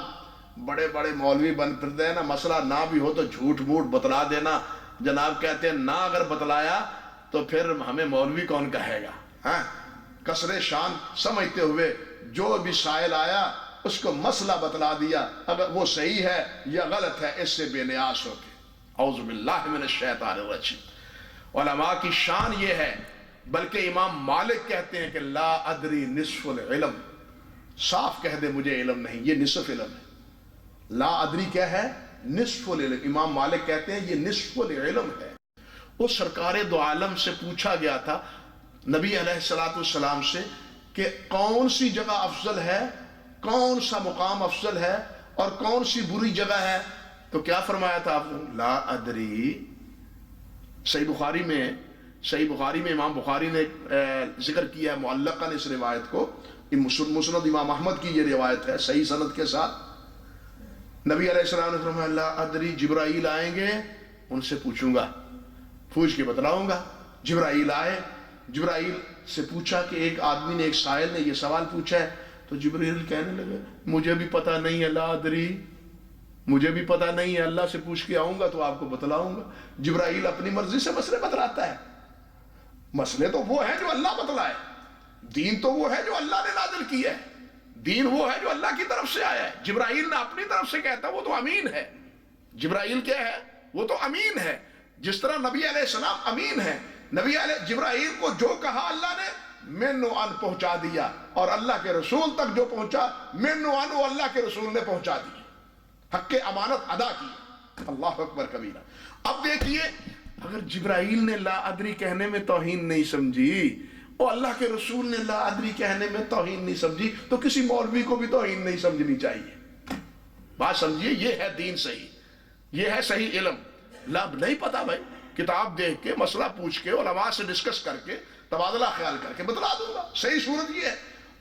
بڑے بڑے مولوی بن پھرتے ہیں نا, مسئلہ نہ بھی ہو تو جھوٹ موٹ بتلا دینا, جناب کہتے ہیں نہ اگر بتلایا تو پھر ہمیں مولوی کون کہے گا. ہاں, کسر شان سمجھتے ہوئے جو بھی سائل آیا اس کو مسئلہ بتلا دیا, اگر وہ صحیح ہے یا غلط ہے اس سے بے نیاز ہو کے. اعوذ باللہ من الشیطان الرجیم. علماء کی شان یہ ہے, بلکہ امام مالک کہتے ہیں کہ لا ادری نصف العلم, صاف کہہ دے مجھے علم نہیں, یہ نصف علم ہے. لا ادری کیا ہے؟ نصف العلم. امام مالک کہتے ہیں یہ نصف العلم ہے. وہ سرکار دو عالم سے پوچھا گیا تھا نبی علیہ السلام سے کہ کون سی جگہ افضل ہے, کون سا مقام افضل ہے, اور کون سی بری جگہ ہے, تو کیا فرمایا تھا آپ نے؟ لا ادری. صحیح بخاری میں امام بخاری نے ذکر کیا ہے معلقاً اس روایت کو, مسند امام احمد کی یہ روایت ہے صحیح سند کے ساتھ. نبی علیہ السلام نے فرمایا لا ادری, جبرائیل آئیں گے ان سے پوچھوں گا, پوچھ کے بتلاؤں گا. جبرائیل آئے, جبرائیل سے پوچھا کہ ایک آدمی نے, ایک سائل نے یہ سوال پوچھا ہے, تو جبرائیل کہنے لگے مجھے بھی پتہ نہیں ہے, لا ادری, مجھے بھی پتہ نہیں ہے، اللہ سے پوچھ کے آؤں گا تو آپ کو بتلاؤں گا۔ جبرائیل اپنی مرضی سے مسئلے بتلاتا ہے، مسئلے تو وہ ہیں جو اللہ بتلائے، دین تو وہ ہے جو اللہ نے نازل کیا ہے، دین وہ ہے جو اللہ کی طرف سے آیا ہے۔ جبرائیل نے اپنی طرف سے کہتا وہ تو امین ہے۔ جبرائیل کیا ہے؟ وہ تو امین ہے، جس طرح نبی علیہ السلام امین ہے۔ جبرائیل کو جو کہا اللہ نے منو ان پہنچا دیا، اور اللہ کے رسول تک جو پہنچا منو ان وہ اللہ کے رسول نے پہنچا دیا، حق امانت ادا کی۔ اللہ اکبر کبیرہ۔ اب دیکھیے، اگر جبرائیل نے لا ادری کہنے میں توہین نہیں سمجھی اور اللہ کے رسول نے لا ادری کہنے میں توہین نہیں سمجھی، تو کسی مولوی کو بھی توہین نہیں سمجھنی چاہیے۔ بات سمجھیے، یہ ہے دین صحیح، یہ ہے صحیح علم۔ لب نہیں پتا بھائی، کتاب دیکھ کے، مسئلہ پوچھ کے، علماء سے ڈسکس کر کے، تبادلہ خیال کر کے بتلا دوں گا۔ صحیح صورت یہ ہے۔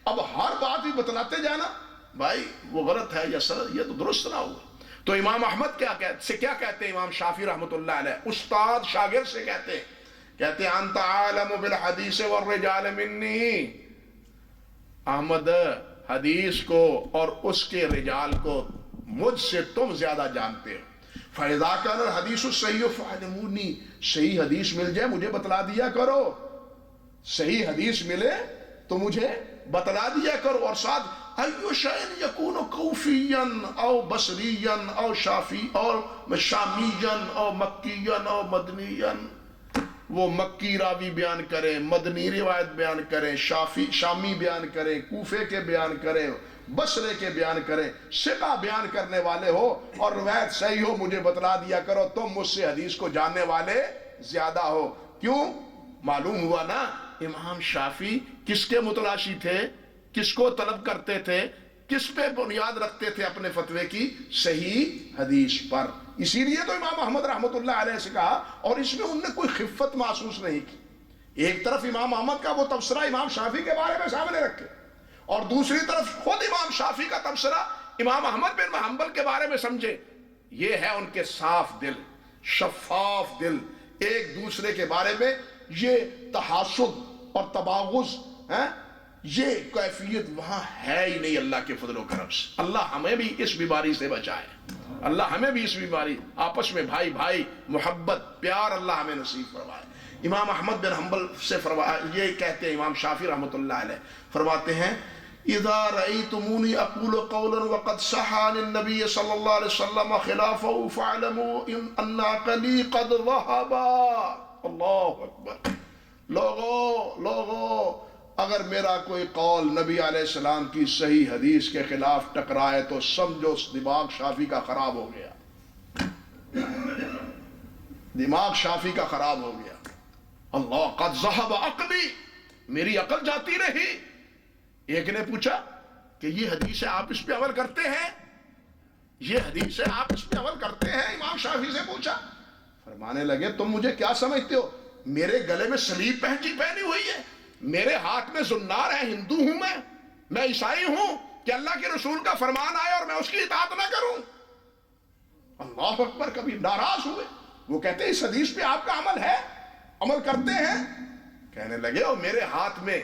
اب ہر بات ہی بتلاتے جانا بھائی وہ غلط ہے یا یہ تو درست نہ ہوا۔ تو امام احمد کیا کہتے ہیں؟ امام شافعی رحمۃ اللہ علیہ استاد شاگرد سے کہتے ہیں انت عالم بالحدیث والرجال منی، احمد حدیث کو اور اس کے رجال کو مجھ سے تم زیادہ جانتے ہو۔ فَإِذَا كَانَ الْحَدِيثُ الصَّحِيحُ فَعَلِمُونِي، صحیح حدیث مل جائے مجھے بتلا دیا کرو، صحیح حدیث ملے تو مجھے بتلا دیا کرو۔ اور ساتھ ایو شیء یکون کوفیا او بصریا او شافی اور شامیا او مکیا او مدنیا، وہ مکی راوی بیان کریں، مدنی روایت بیان کریں، شامی بیان کریں، کوفے کے بیان کریں، بصرے کے بیان کریں، ثقہ بیان کرنے والے ہو اور روایت صحیح ہو، مجھے بتلا دیا کرو، تم مجھ سے حدیث کو جاننے والے زیادہ ہو۔ کیوں؟ معلوم ہوا نا امام شافعی کس کے متلاشی تھے، کس کو طلب کرتے تھے، کس پہ بنیاد رکھتے تھے اپنے فتوے کی؟ صحیح حدیث پر۔ اسی لیے تو امام احمد رحمۃ اللہ علیہ سے کہا، اور اس میں انہوں نے کوئی خفت محسوس نہیں کی۔ ایک طرف امام احمد کا وہ تبصرہ امام شافعی کے بارے میں سامنے رکھے، اور دوسری طرف خود امام شافعی کا تبصرہ امام احمد بن حنبل کے بارے میں سمجھے۔ یہ ہے ان کے صاف دل، شفاف دل، ایک دوسرے کے بارے میں یہ تحاسد اور تباغض یہ کیفیت وہاں ہے ہی نہیں اللہ کے فضل و کرم سے۔ اللہ ہمیں بھی اس بیماری سے بچائے، اللہ ہمیں بھی اس بیماری، آپس میں بھائی بھائی محبت پیار اللہ ہمیں نصیب فرمائے۔ امام احمد بن حنبل سے یہ کہتے ہیں، امام شافعی رحمۃ اللہ علیہ فرماتے ہیں اذا رأيتموني اقول قولا وقد صح عن النبي صلى الله عليه وسلم خلافه فاعلموا ان عقلي قد ذهب۔ اللہ اکبر۔ لوگو اگر میرا کوئی قول نبی علیہ السلام کی صحیح حدیث کے خلاف ٹکرائے تو سمجھو اس دماغ شافعی کا خراب ہو گیا، دماغ شافعی کا خراب ہو گیا۔ اللہ قد ذہب عقلی، میری عقل جاتی رہی۔ ایک نے پوچھا کہ یہ حدیث ہے آپ اس پہ عمل کرتے ہیں؟ یہ حدیث ہے آپ اس پہ عمل کرتے ہیں؟ امام شافعی سے پوچھا۔ فرمانے لگے تم مجھے کیا سمجھتے ہو؟ میرے گلے میں سلیب پہنی ہوئی ہے، میرے ہاتھ میں زنار ہے، ہندو ہوں میں عیسائی ہوں کہ اللہ کے رسول کا فرمان آئے اور میں اس کی اطاعت نہ کروں؟ اللہ اکبر۔ کبھی ناراض ہوئے، وہ کہتے ہیں اس حدیث پہ آپ کا عمل ہے، عمل کرتے ہیں؟ کہنے لگے اور میرے ہاتھ میں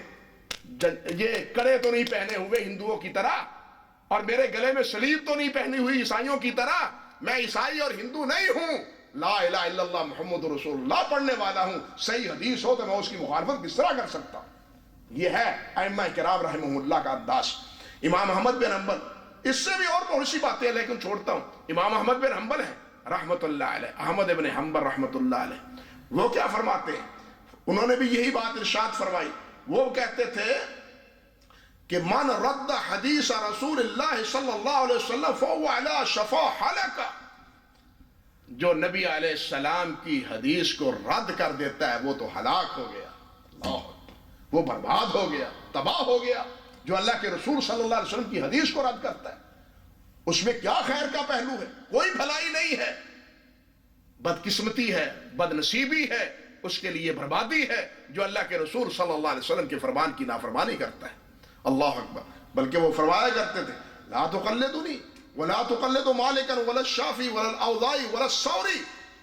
یہ کڑے تو نہیں پہنے ہوئے ہندوؤں کی طرح، اور میرے گلے میں سلیب تو نہیں پہنی ہوئی عیسائیوں کی طرح، میں عیسائی اور ہندو نہیں ہوں، لا الہ الا اللہ محمد رسول اللہ پڑھنے والا ہوں۔ صحیح حدیث ہو تو میں اس کی مخالفت کس طرح کر سکتا ہوں؟ یہ ہے ائمہ کرام رحمہ اللہ کا انداز۔ امام احمد بن حنبل، اس سے بھی اور بہت سی باتیں ہیں لیکن چھوڑتا ہوں۔ امام احمد بن حنبل ہے رحمت اللہ علیہ، احمد بن حنبل رحمت اللہ علیہ، وہ کیا فرماتے ہیں؟ انہوں نے بھی یہی بات ارشاد فرمائی۔ وہ کہتے تھے کہ من رد حدیث رسول اللہ صلی اللہ علیہ وسلم فهو على شفا حلقہ، جو نبی علیہ السلام کی حدیث کو رد کر دیتا ہے وہ تو ہلاک ہو گیا، اللہ، وہ برباد ہو گیا، تباہ ہو گیا۔ جو اللہ کے رسول صلی اللہ علیہ وسلم کی حدیث کو رد کرتا ہے اس میں کیا خیر کا پہلو ہے؟ کوئی بھلائی نہیں ہے، بدقسمتی ہے، بد نصیبی ہے، اس کے لیے بربادی ہے جو اللہ کے رسول صلی اللہ علیہ وسلم کے فرمان کی نافرمانی کرتا ہے۔ اللہ اکبر۔ بلکہ وہ فرمایا کرتے تھے لا تقلدونی ولا تقلدوا مالکا ولا الشافعی ولا الاوزاعی ولا الثوری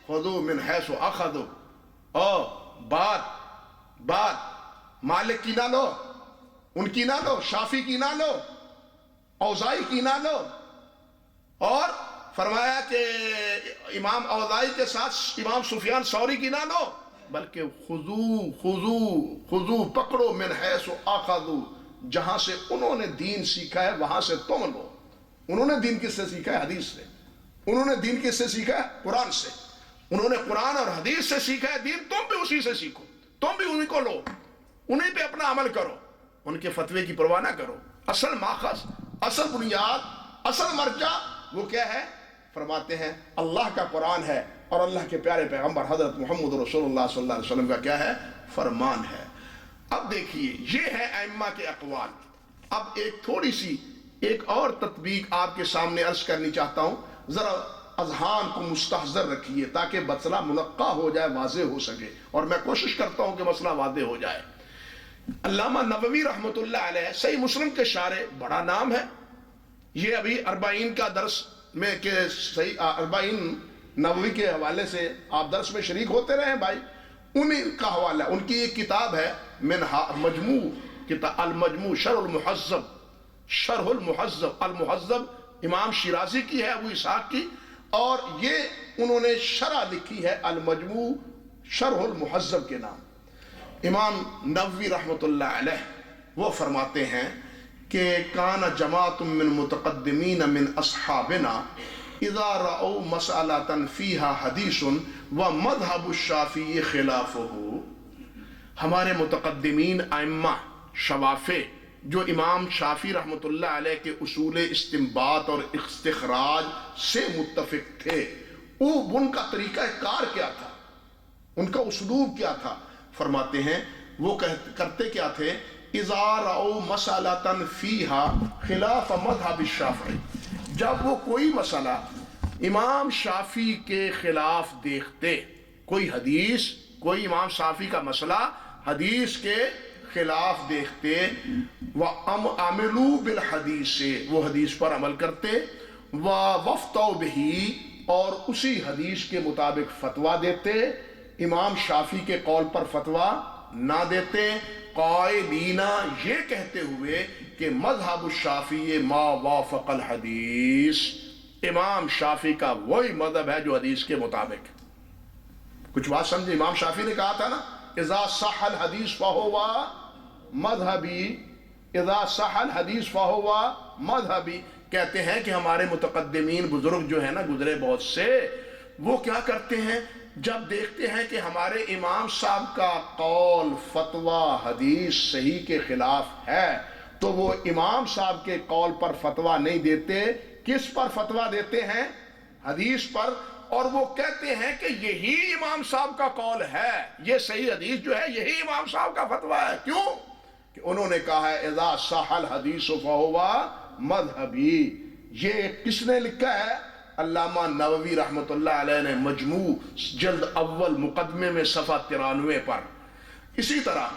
خذوا من حیث اخذوا۔ بات مالک کی نہ لو، ان کی نہ لو، شافعی کی نہ لو، اوزاعی کی نہ لو، اور فرمایا کہ امام اوزائی کے ساتھ امام سفیان ثوری کی نہ لو، بلکہ خذو پکڑو من حیث اخذوا، جہاں سے انہوں نے دین سیکھا ہے وہاں سے تم لو۔ انہوں نے دین کس سے سیکھا ہے؟ حدیث سے۔ انہوں نے دین کس سے سیکھا ہے؟ قرآن سے۔ انہوں نے قرآن اور حدیث سے سیکھا ہے دین، تم بھی اسی سے سیکھو، تم بھی انہیں کو لو، انہیں پہ اپنا عمل کرو، ان کے فتوے کی پرواہ نہ کرو۔ اصل ماخذ، اصل بنیاد، اصل مرجع وہ کیا ہے؟ فرماتے ہیں اللہ کا قرآن ہے اور اللہ کے پیارے پیغمبر حضرت محمد رسول اللہ صلی اللہ علیہ وسلم کا کیا ہے؟ فرمان ہے۔ اب دیکھیے یہ ہے ائمہ کے اقوال۔ اب ایک تھوڑی سی ایک اور تطبیق آپ کے سامنے عرض کرنی چاہتا ہوں، ذرا اذہان کو مستحضر رکھیے تاکہ مسئلہ منقع ہو جائے، واضح ہو سکے، اور میں کوشش کرتا ہوں کہ مسئلہ واضح ہو جائے۔ علامہ نووی رحمۃ اللہ علیہ صحیح مسلم کے شارح، بڑا نام ہے، یہ ابھی اربعین کا درس میں کہ صحیح اربعین نووی کے حوالے سے آپ درس میں شریک ہوتے رہے ہیں بھائی، انہیں کا حوالہ، ان کی ایک کتاب ہے مجموع کتاب المجموع شرح المحذب المحذب امام شیرازی کی ہے، ابو اسحاق کی، اور یہ انہوں نے شرح لکھی ہے المجموع شرح المحذب کے نام۔ امام نووی رحمۃ اللہ علیہ وہ فرماتے ہیں کہ کان جماعت من متقدمین من اصحابنا اذا رأوا مسألة فيها حدیث ومذهب الشافعی خلافه، ہمارے متقدمین ائمہ شوافع جو امام شافعی رحمۃ اللہ علیہ کے اصول استنباط اور استخراج سے متفق تھے، ان کا طریقہ کار کیا تھا، ان کا اسلوب کیا تھا؟ فرماتے ہیں وہ کرتے کیا تھے؟ اذا رأوا مسألة فيها خلاف مذهب الشافعی، جب وہ کوئی مسئلہ امام شافعی کے خلاف دیکھتے، کوئی حدیث، کوئی امام شافعی کا مسئلہ حدیث کے خلاف دیکھتے، وَعَمِلُوا بِالْحَدِيثِ، وہ حدیث پر عمل کرتے، وَوَفْتَوْا بِهِ، اور اسی حدیث کے مطابق فتویٰ دیتے، امام شافعی کے قول پر فتویٰ نہ دیتے، قائلینا یہ کہتے ہوئے کہ مذہب الشافعی ما وافق الحدیث، امام شافعی کا وہی مذہب ہے جو حدیث کے مطابق۔ کچھ بات سمجھے؟ امام شافعی نے کہا تھا نا اذا صح الحدیث فہو مذہبی، اذا صح الحدیث فہو مذہبی، کہتے ہیں کہ ہمارے متقدمین بزرگ جو ہیں نا گزرے بہت سے، وہ کیا کرتے ہیں جب دیکھتے ہیں کہ ہمارے امام صاحب کا قول فتویٰ حدیث صحیح کے خلاف ہے تو وہ امام صاحب کے قول پر فتویٰ نہیں دیتے، کس پر فتویٰ دیتے ہیں؟ حدیث پر، اور وہ کہتے ہیں کہ یہی امام صاحب کا قول ہے، یہ صحیح حدیث جو ہے یہی امام صاحب کا فتویٰ ہے۔ کیوں؟ کہ انہوں نے کہا ہے اذا صح الحدیث فہو مذہبی۔ یہ کس نے لکھا ہے؟ علامہ نووی رحمۃ اللہ علیہ نے مجموع جلد اول مقدمے میں صفحہ 93 پر۔ اسی طرح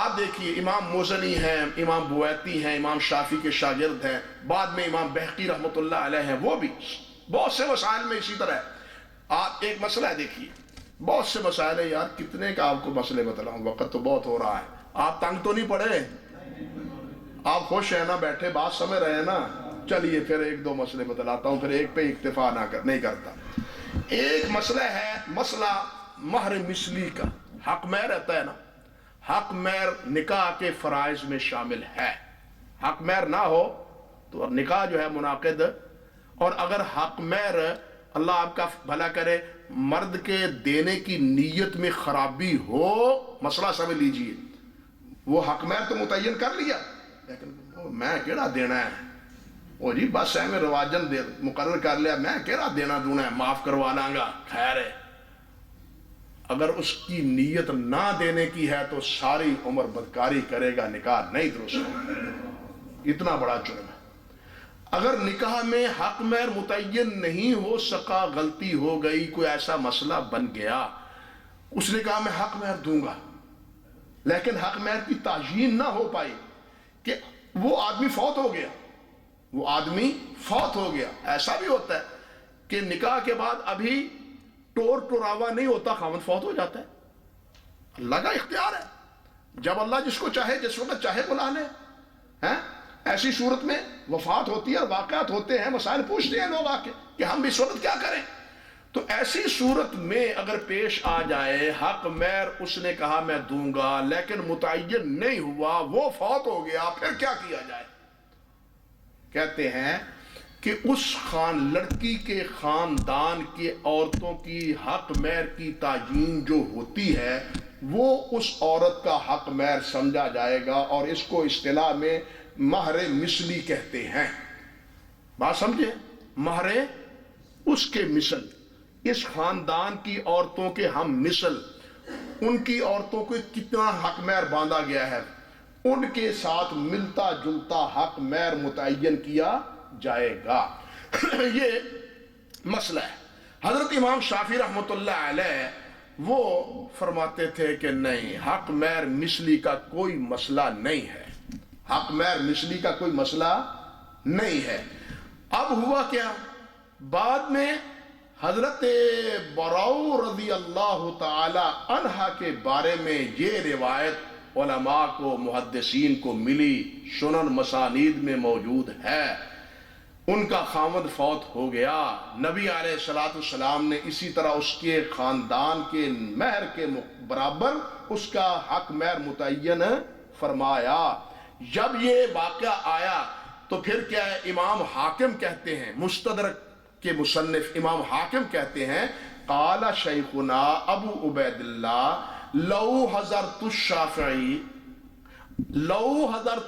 آپ دیکھیے امام موزنی ہیں، امام بویتی ہیں، امام شافعی کے شاگرد ہیں، بعد میں امام بہقی رحمۃ اللہ علیہ ہیں، وہ بھی بہت سے مسائل میں اسی طرح ہے۔ آپ ایک مسئلہ دیکھیے، بہت سے مسائل ہیں یار، کتنے کا آپ کو مسئلے بتلاؤں، وقت تو بہت ہو رہا ہے، آپ تنگ تو نہیں پڑے؟ آپ خوش ہیں نا، بیٹھے بات سمجھ رہے ہیں نا؟ چلیے پھر ایک دو مسئلے بتلاتا ہوں، پھر ایک پہ اکتفا نہیں کرتا۔ ایک مسئلہ ہے مسئلہ مہر مثلی کا، حق مہر رہتا ہے نا، حق مہر نکاح کے فرائض میں شامل ہے، حق مہر نہ ہو تو نکاح جو ہے منعقد، اور اگر حق مہر اللہ آپ کا بھلا کرے مرد کے دینے کی نیت میں خرابی ہو، مسئلہ سمجھ لیجئے، وہ حق مہر تو متعین کر لیا لیکن میں کیڑا دینا ہے، وہ جی بس ہے میں رواجن مقرر کر لیا، میں کیڑا دینا دونا ہے، معاف کروا لاں گا، خیر ہے۔ اگر اس کی نیت نہ دینے کی ہے تو ساری عمر بدکاری کرے گا، نکاح نہیں درست ہوگا، اتنا بڑا جرم ہے۔ اگر نکاح میں حق مہر متعین نہیں ہو سکا، غلطی ہو گئی، کوئی ایسا مسئلہ بن گیا، اس نے کہا میں حق مہر دوں گا، لیکن حق مہر کی تعیین نہ ہو پائی کہ وہ آدمی فوت ہو گیا، وہ آدمی فوت ہو گیا۔ ایسا بھی ہوتا ہے کہ نکاح کے بعد ابھی ٹور ٹوراوا نہیں ہوتا، خاوند فوت ہو جاتا ہے، اللہ کا اختیار ہے، جب اللہ جس کو چاہے جس وقت چاہے بلا لے، ایسی صورت میں وفات ہوتی ہے اور واقعات ہوتے ہیں، مسائل پوچھتے ہیں لوگ آ کے کہ ہم اس وقت کیا کریں. تو ایسی صورت میں اگر پیش آ جائے حق مہر اس نے کہا میں دوں گا لیکن متعین نہیں ہوا، وہ فوت ہو گیا، پھر کیا کیا جائے؟ کہتے ہیں کہ اس لڑکی کے خاندان کی عورتوں کی حق مہر کی تعیین جو ہوتی ہے وہ اس عورت کا حق مہر سمجھا جائے گا، اور اس کو اصطلاح میں مہر مثلی کہتے ہیں. بات سمجھے؟ مہر اس کے مثل، اس خاندان کی عورتوں کے ہم مثل، ان کی عورتوں کو کتنا حق مہر باندھا گیا ہے، ان کے ساتھ ملتا جلتا حق مہر متعین کیا جائے گا. یہ مسئلہ ہے. حضرت امام شافعی رحمۃ اللہ علیہ وہ فرماتے تھے کہ نہیں، حق مہر مثلی کا کوئی مسئلہ نہیں ہے، حق مہر مثلی کا کوئی مسئلہ نہیں ہے. اب ہوا کیا، بعد میں حضرت براء رضی اللہ تعالی عنہ کے بارے میں یہ روایت علماء کو، محدثین کو ملی، سنن مسانید میں موجود ہے. ان کا خامد فوت ہو گیا، نبی علیہ الصلوۃ والسلام نے اسی طرح اس کے خاندان کے مہر کے برابر اس کا حق مہر متعین فرمایا. جب یہ واقعہ آیا تو پھر کیا ہے، امام حاکم کہتے ہیں، مستدرک کے مصنف امام حاکم کہتے ہیں قال شیخنا ابو عبید اللہ لو حضرت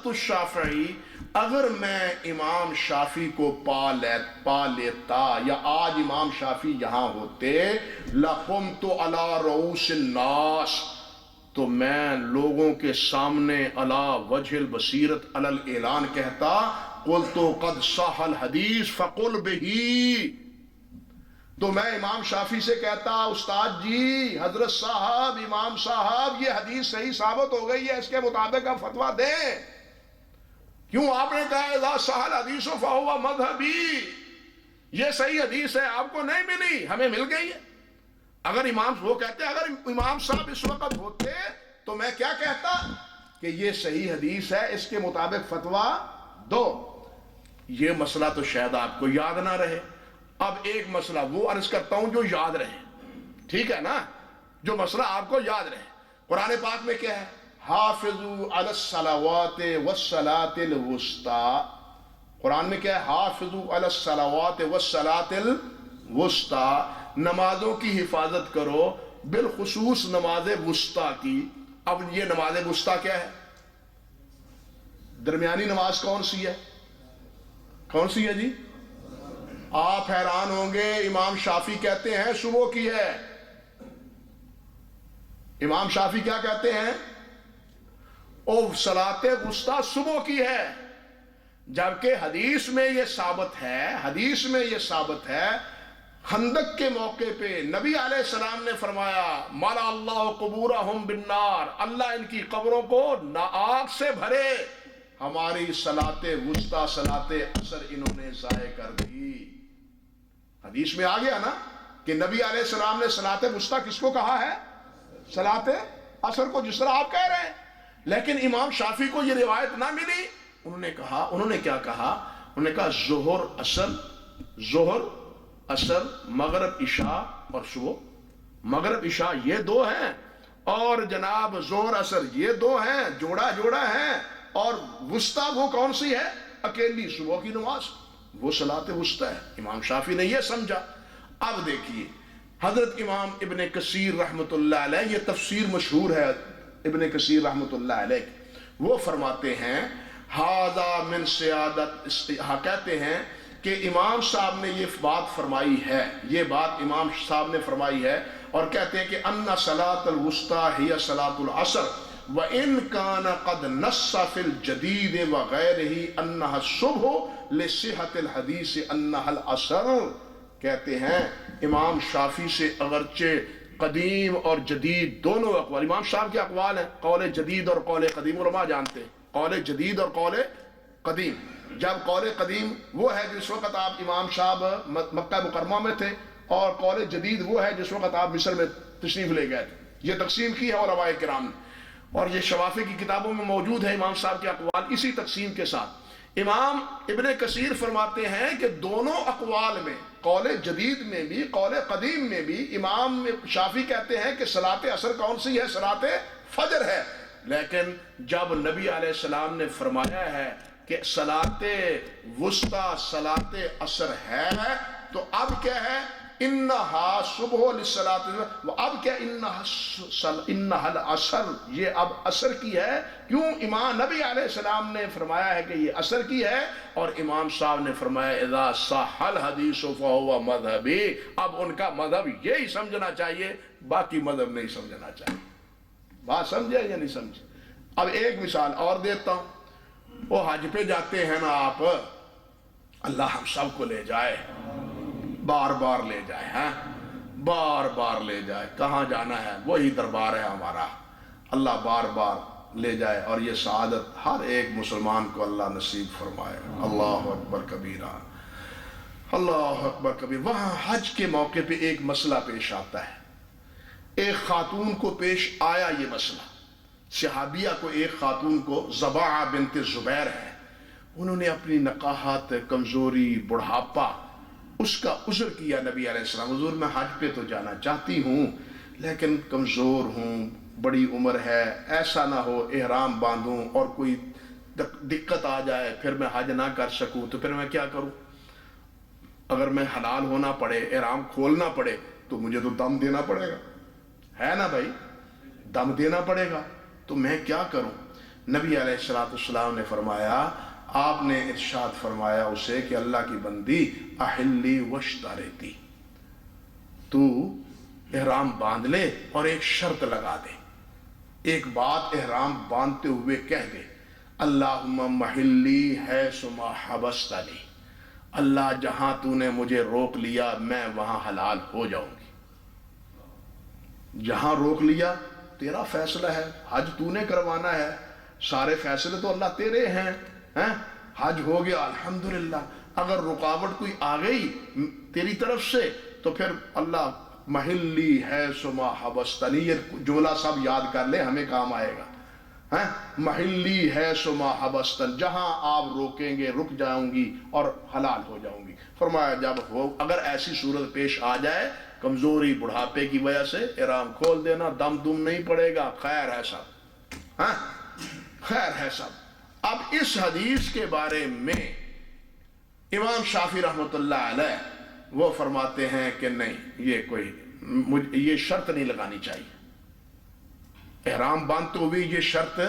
الشافعی اگر میں امام شافعی کو پا لیتا یا آج امام شافعی یہاں ہوتے، لقمت علی رؤوس الناس، تو میں لوگوں کے سامنے علی وجہ البصیرت علی الاعلان کہتا قلت قد صح الحدیث فقل بہی. تو میں امام شافعی سے کہتا استاد جی، حضرت صاحب، امام صاحب، یہ حدیث صحیح ثابت ہو گئی ہے، اس کے مطابق آپ فتویٰ دیں. کیوں آپ نے کہا اذا صح الحدیث فہو مذہبی، یہ صحیح حدیث ہے، آپ کو نہیں ملی، ہمیں مل گئی ہے. اگر وہ کہتے اگر امام صاحب اس وقت ہوتے تو میں کیا کہتا کہ یہ صحیح حدیث ہے، اس کے مطابق فتویٰ دو. یہ مسئلہ تو شاید آپ کو یاد نہ رہے. اب ایک مسئلہ وہ عرض کرتا ہوں جو یاد رہے، ٹھیک ہے نا، جو مسئلہ آپ کو یاد رہے. قرآن پاک میں کیا ہے، حافظوا علی الصلوات والصلاۃ الوسطی. قرآن میں کیا ہے، حافظوا علی الصلوات والصلاۃ الوسطی، نمازوں کی حفاظت کرو، بالخصوص نماز وسطی کی. اب یہ نماز وسطی کیا ہے؟ درمیانی نماز کون سی ہے؟ کون سی ہے جی؟ آپ حیران ہوں گے، امام شافعی کہتے ہیں صبح کی ہے. امام شافعی کیا کہتے ہیں؟ او صلاۃ وسطی صبح کی ہے، جبکہ حدیث میں یہ ثابت ہے خندق کے موقع پہ نبی علیہ السلام نے فرمایا مالا اللہ قبورہم بالنار، اللہ ان کی قبروں کو آگ سے بھرے، ہماری صلاۃ وسطی صلاۃ عصر انہوں نے ضائع کر دی. حدیث میں آ گیا نا کہ نبی علیہ السلام نے صلاۃ وسطی کس کو کہا ہے؟ صلاۃ عصر کو، جس طرح آپ کہہ رہے ہیں. لیکن امام شافعی کو یہ روایت نہ ملی. انہوں نے کیا کہا؟ انہوں نے کہا ظہر عصر مغرب عشاء اور صبح. مغرب عشاء یہ دو ہیں، اور جناب ظہر عصر یہ دو ہیں، جوڑا ہیں، اور وسطی وہ کون سی ہے؟ اکیلی صبح کی نماز، وہ صلاۃ وسطی ہے. امام شافعی نے یہ سمجھا. اب دیکھیے حضرت امام ابن کثیر رحمۃ اللہ علیہ، یہ تفسیر مشہور ہے ابن کثیر رحمۃ اللہ علیہ، وہ فرماتے ہیں ھذا من سیادت، کہتے ہیں کہ امام صاحب نے یہ بات فرمائی ہے، یہ بات امام صاحب نے فرمائی ہے، اور کہتے ہیں کہ ان صلاۃ الوسطی ہی صلاۃ العصر وَإِن كَانَ قَدْ نَصَّ فِي الْجَدِيدِ وَغَيْرِهِ أَنَّهَا الصُّبْحُ لِصِحَّةِ الْحَدِيثِ أَنَّهَا الْعَصْرُ. کہتے ہیں امام شافعی سے اگرچہ قدیم اور جدید دونوں اقوال، امام صاحب کے اقوال ہیں، قول جدید اور قول قدیم، علماء جانتے ہیں قول جدید اور قول قدیم. جب قول قدیم وہ ہے جس وقت آپ امام صاحب مکہ مکرمہ میں تھے، اور قول جدید وہ ہے جس وقت آپ مصر میں تشریف لے گئے تھے. یہ تقسیم کی ہے علماء کرام نے، اور یہ شوافی کی کتابوں میں موجود ہے امام صاحب کے اقوال اسی تقسیم کے ساتھ. امام ابن کثیر فرماتے ہیں کہ دونوں اقوال میں، قول جدید میں بھی قول قدیم میں بھی، امام شافعی کہتے ہیں کہ صلاۃ عصر کون سی ہے؟ صلاۃ فجر ہے. لیکن جب نبی علیہ السلام نے فرمایا ہے کہ صلاۃ وسطیٰ صلاۃ عصر ہے، تو اب کیا ہے؟ انہا صبح للصلاۃ، اب کیا انہا العصر، یہ اب عصر کی ہے. کیوں؟ امام نبی علیہ السلام نے فرمایا ہے کہ یہ عصر کی ہے، اور امام صاحب نے فرمایا اذا صح الحدیث فہو مذہبی. اب ان کا مذہب یہی سمجھنا چاہیے، باقی مذہب نہیں سمجھنا چاہیے. بات سمجھے یا نہیں سمجھے؟ اب ایک مثال اور دیتا ہوں. وہ حج پہ جاتے ہیں نا آپ، اللہ ہم سب کو لے جائے، بار بار لے جائے، ہاں بار بار لے جائے. کہاں جانا ہے؟ وہی دربار ہے ہمارا. اللہ بار بار لے جائے، اور یہ سعادت ہر ایک مسلمان کو اللہ نصیب فرمائے. اللہ اکبر کبیرہ، اللہ اکبر کبیر. وہاں حج کے موقع پہ ایک مسئلہ پیش آتا ہے. ایک خاتون کو پیش آیا یہ مسئلہ، صحابیہ کو، ایک خاتون کو، زباعہ بنت زبیر ہے. انہوں نے اپنی نقاہت، کمزوری، بڑھاپا، اس کا عذر کیا نبی علیہ السلام. حضور میں حج پہ تو جانا چاہتی ہوں لیکن کمزور ہوں، بڑی عمر ہے، ایسا نہ ہو احرام باندھوں اور کوئی دقت آ جائے پھر میں حج نہ کر سکوں، تو پھر میں کیا کروں؟ اگر میں حلال ہونا پڑے، احرام کھولنا پڑے، تو مجھے تو دم دینا پڑے گا، ہے نا بھائی؟ دم دینا پڑے گا، تو میں کیا کروں؟ نبی علیہ السلام نے فرمایا، آپ نے ارشاد فرمایا اسے کہ اللہ کی بندی احلی واشترطی، تو احرام باندھ لے اور ایک شرط لگا دے. ایک بات احرام باندھتے ہوئے کہہ دے، اللہم محلی حیث ما حبستنی، اللہ جہاں تو نے مجھے روک لیا میں وہاں حلال ہو جاؤں گی. جہاں روک لیا تیرا فیصلہ ہے، حج تو نے کروانا ہے، سارے فیصلے تو اللہ تیرے ہیں. حج ہو گیا الحمدللہ. اگر رکاوٹ کوئی آ گئی تیری طرف سے تو پھر اللہ محلی حیث ما حبستنی، یہ جملہ سب یاد کر لے، ہمیں کام آئے گا. محلی حیث ما حبستن، جہاں آپ روکیں گے رک جاؤں گی اور حلال ہو جاؤں گی. فرمایا جب ہو، اگر ایسی صورت پیش آ جائے، کمزوری بڑھاپے کی وجہ سے، احرام کھول دینا، دم نہیں پڑے گا، خیر ہے سب، خیر ہے سب. اب اس حدیث کے بارے میں امام شافعی رحمۃ اللہ علیہ وہ فرماتے ہیں کہ نہیں، یہ شرط نہیں لگانی چاہیے. احرام باندھتے ہوئے یہ شرط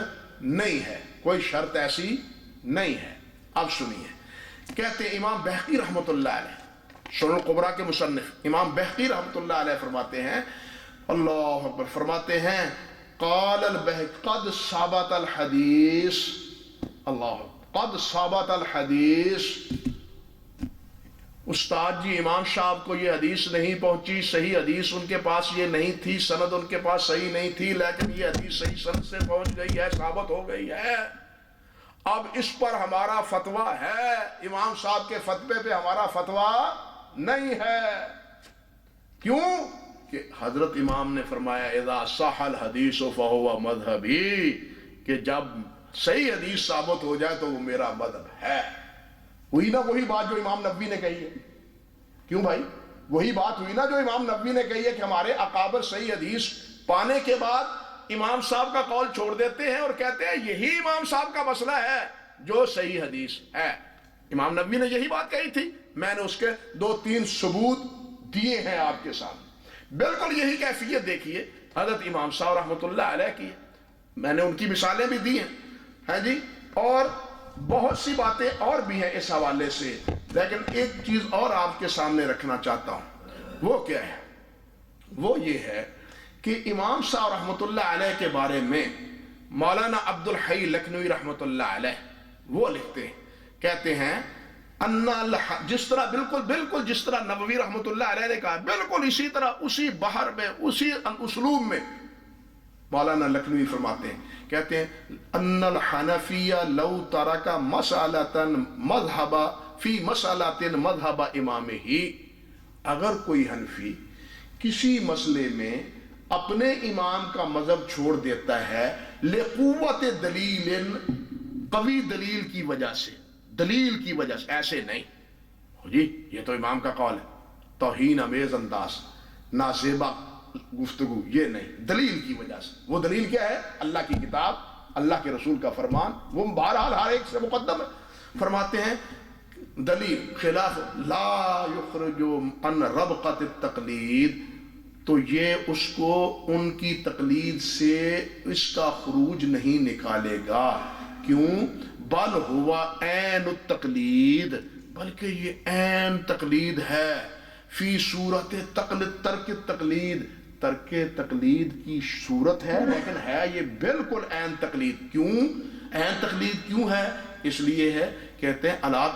نہیں ہے، کوئی شرط ایسی نہیں ہے. اب سنیے، کہتے ہیں امام بہقی رحمۃ اللہ علیہ، سنن الکبریٰ کے مصنف امام بہقی رحمۃ اللہ علیہ فرماتے ہیں، اللہ اکبر، فرماتے ہیں قال البہقی قد ثبت الحدیث، اللہ قد ثبت الحدیث. استاد جی امام صاحب کو یہ حدیث نہیں پہنچی، صحیح حدیث ان کے پاس یہ نہیں تھی، سند ان کے پاس صحیح نہیں تھی، لیکن یہ حدیث صحیح سند سے پہنچ گئی ہے، ثابت ہو گئی ہے. اب اس پر ہمارا فتویٰ ہے، امام صاحب کے فتوے پہ ہمارا فتویٰ نہیں ہے. کیوں؟ کہ حضرت امام نے فرمایا اذا صح الحدیث فہو مذہبی، کہ جب صحیح حدیث ثابت ہو جائے تو وہ میرا مذہب ہے. ہوئی نا وہی بات جو امام نبوی نے کہی ہے؟ کیوں بھائی؟ وہی بات ہوئی نا جو امام نبوی نے کہی ہے کہ ہمارے اکابر صحیح حدیث پانے کے بعد امام صاحب کا قول چھوڑ دیتے ہیں اور کہتے ہیں یہی امام صاحب کا مسئلہ ہے جو صحیح حدیث ہے. امام نبوی نے یہی بات کہی تھی، میں نے اس کے 2-3 ثبوت دیے ہیں آپ کے سامنے. بالکل یہی کیفیت دیکھیے حضرت امام صاحب رحمۃ اللہ علیہ کی، میں نے ان کی مثالیں بھی دی ہیں جی، اور بہت سی باتیں اور بھی ہیں اس حوالے سے. لیکن ایک چیز اور آپ کے سامنے رکھنا چاہتا ہوں، وہ کیا ہے؟ وہ یہ ہے کہ امام صاحب رحمۃ اللہ علیہ کے بارے میں مولانا عبد الحی لکھنوی رحمۃ اللہ علیہ وہ لکھتے ہیں، کہتے ہیں جس طرح بالکل جس طرح نبوی رحمۃ اللہ علیہ نے کہا، بالکل اسی طرح اسی بحر میں اسی اسلوب میں مولانا لکھنوی فرماتے ہیں، کہتے ہیں ان الحنفیہ لو ترک مسألۃ مذہب فی مسألۃ مذہب امامہ، اگر کوئی حنفی کسی مسئلے میں اپنے امام کا مذہب چھوڑ دیتا ہے لقوت دلیل، قوی دلیل کی وجہ سے، دلیل کی وجہ سے، ایسے نہیں جی یہ تو امام کا قول ہے، توہین امیز انداز، نازیبا گفتگو، یہ نہیں، دلیل کی وجہ سے۔ وہ دلیل کیا ہے؟ اللہ کی کتاب، اللہ کے رسول کا فرمان، وہ بہرحال ہر ایک سے مقدم ہے۔ فرماتے ہیں دلیل خلاف لا یخرج عن ربقۃ التقلید، تو یہ اس کو ان کی تقلید سے اس کا خروج نہیں نکالے گا۔ کیوں؟ بل ہوا عین التقلید، بلکہ یہ عین تقلید ہے، فی صورت ترک تقلید، ترک تقلید کی صورت ہے لیکن ہے یہ بالکل عین تقلید۔ کیوں عین تقلید کیوں ہے؟ اس لیے ہے، کہتے ہیں الا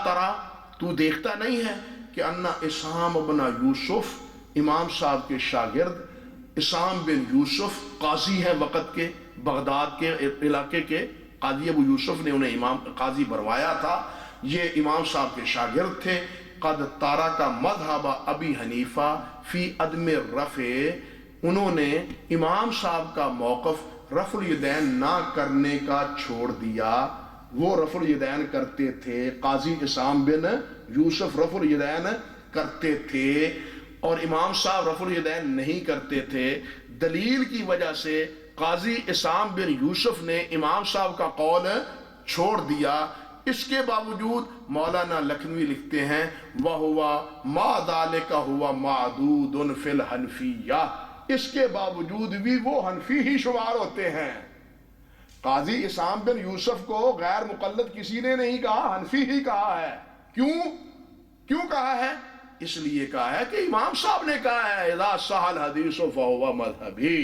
ترا، تو دیکھتا نہیں ہے کہ انا اسام بن یوسف، امام صاحب کے شاگرد اسام بن یوسف قاضی ہے وقت کے، بغداد کے علاقے کے قاضی ابو یوسف نے انہیں امام قاضی بنوایا تھا، یہ امام صاحب کے شاگرد تھے۔ قد تارک مذہب ابی حنیفہ فی عدم رفع، انہوں نے امام صاحب کا موقف رفع الیدین نہ کرنے کا چھوڑ دیا۔ وہ رفع الیدین کرتے تھے، قاضی اسام بن یوسف رفع الیدین کرتے تھے اور امام صاحب رفع الیدین نہیں کرتے تھے۔ دلیل کی وجہ سے قاضی اسام بن یوسف نے امام صاحب کا قول چھوڑ دیا۔ اس کے باوجود مولانا لکھنوی لکھتے ہیں وَهُوَ مَا ذَلِكَ هُوَ مَعْدُودٌ فِي الْحَنْفِيَّةِ، اس کے باوجود بھی وہ حنفی ہی شمار ہوتے ہیں۔ قاضی اسام بن یوسف کو غیر مقلد کسی نے نہیں کہا، حنفی ہی کہا ہے۔ کیوں کہا ہے؟ اس لیے کہا ہے کہ امام صاحب نے کہا ہے اذا صح الحدیث فهو مذہبی،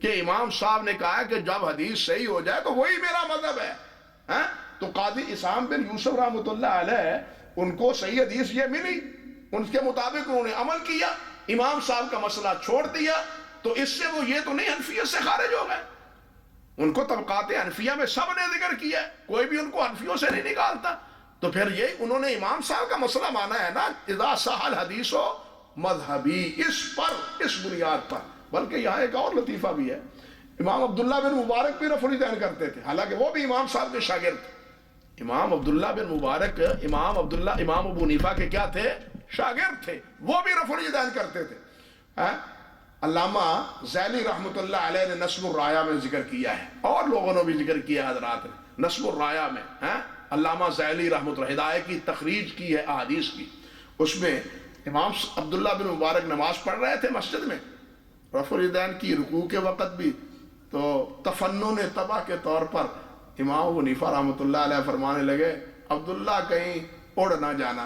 کہ امام صاحب نے کہا ہے کہ جب حدیث صحیح ہو جائے تو وہی میرا مذہب ہے۔ تو قاضی اسام بن یوسف رحمۃ اللہ علیہ ان کو صحیح حدیث یہ ملی، ان کے مطابق انہوں نے عمل کیا، امام صاحب کا مسئلہ چھوڑ دیا، تو اس سے وہ یہ تو نہیں حنفیت سے خارج ہو گئے۔ ان کو طبقات حنفیہ میں سب نے ذکر کیا ہے، کوئی بھی ان کو حنفیوں سے نہیں نکالتا۔ تو پھر یہ انہوں نے امام صاحب کا مسئلہ مانا ہے نا، اذا صح الحدیث مذہبی، اس بنیاد پر۔ بلکہ یہاں ایک اور لطیفہ بھی ہے، امام عبداللہ بن مبارک بھی رفع الیدین کرتے تھے، حالانکہ وہ بھی امام صاحب کے شاگرد تھے۔ امام عبداللہ بن مبارک امام ابو حنیفہ کے کیا تھے؟ شاگرد تھے، وہ بھی رفع الیدین کرتے تھے۔ علامہ ذیلی رحمۃ اللہ علیہ نے نصب الرایہ میں ذکر کیا ہے، اور لوگوں نے بھی ذکر کیا حضرات نے نصب الرایہ میں، علامہ ذیلی رحمۃ اللہ ہدایہ کی تخریج کی ہے احادیث کی، اس میں امام عبداللہ بن مبارک نماز پڑھ رہے تھے مسجد میں، رفع الیدین کی رکوع کے وقت بھی، تو تفنن تباہ کے طور پر امام ابو حنیفہ رحمۃ اللہ علیہ فرمانے لگے عبداللہ کہیں اڑ نہ جانا۔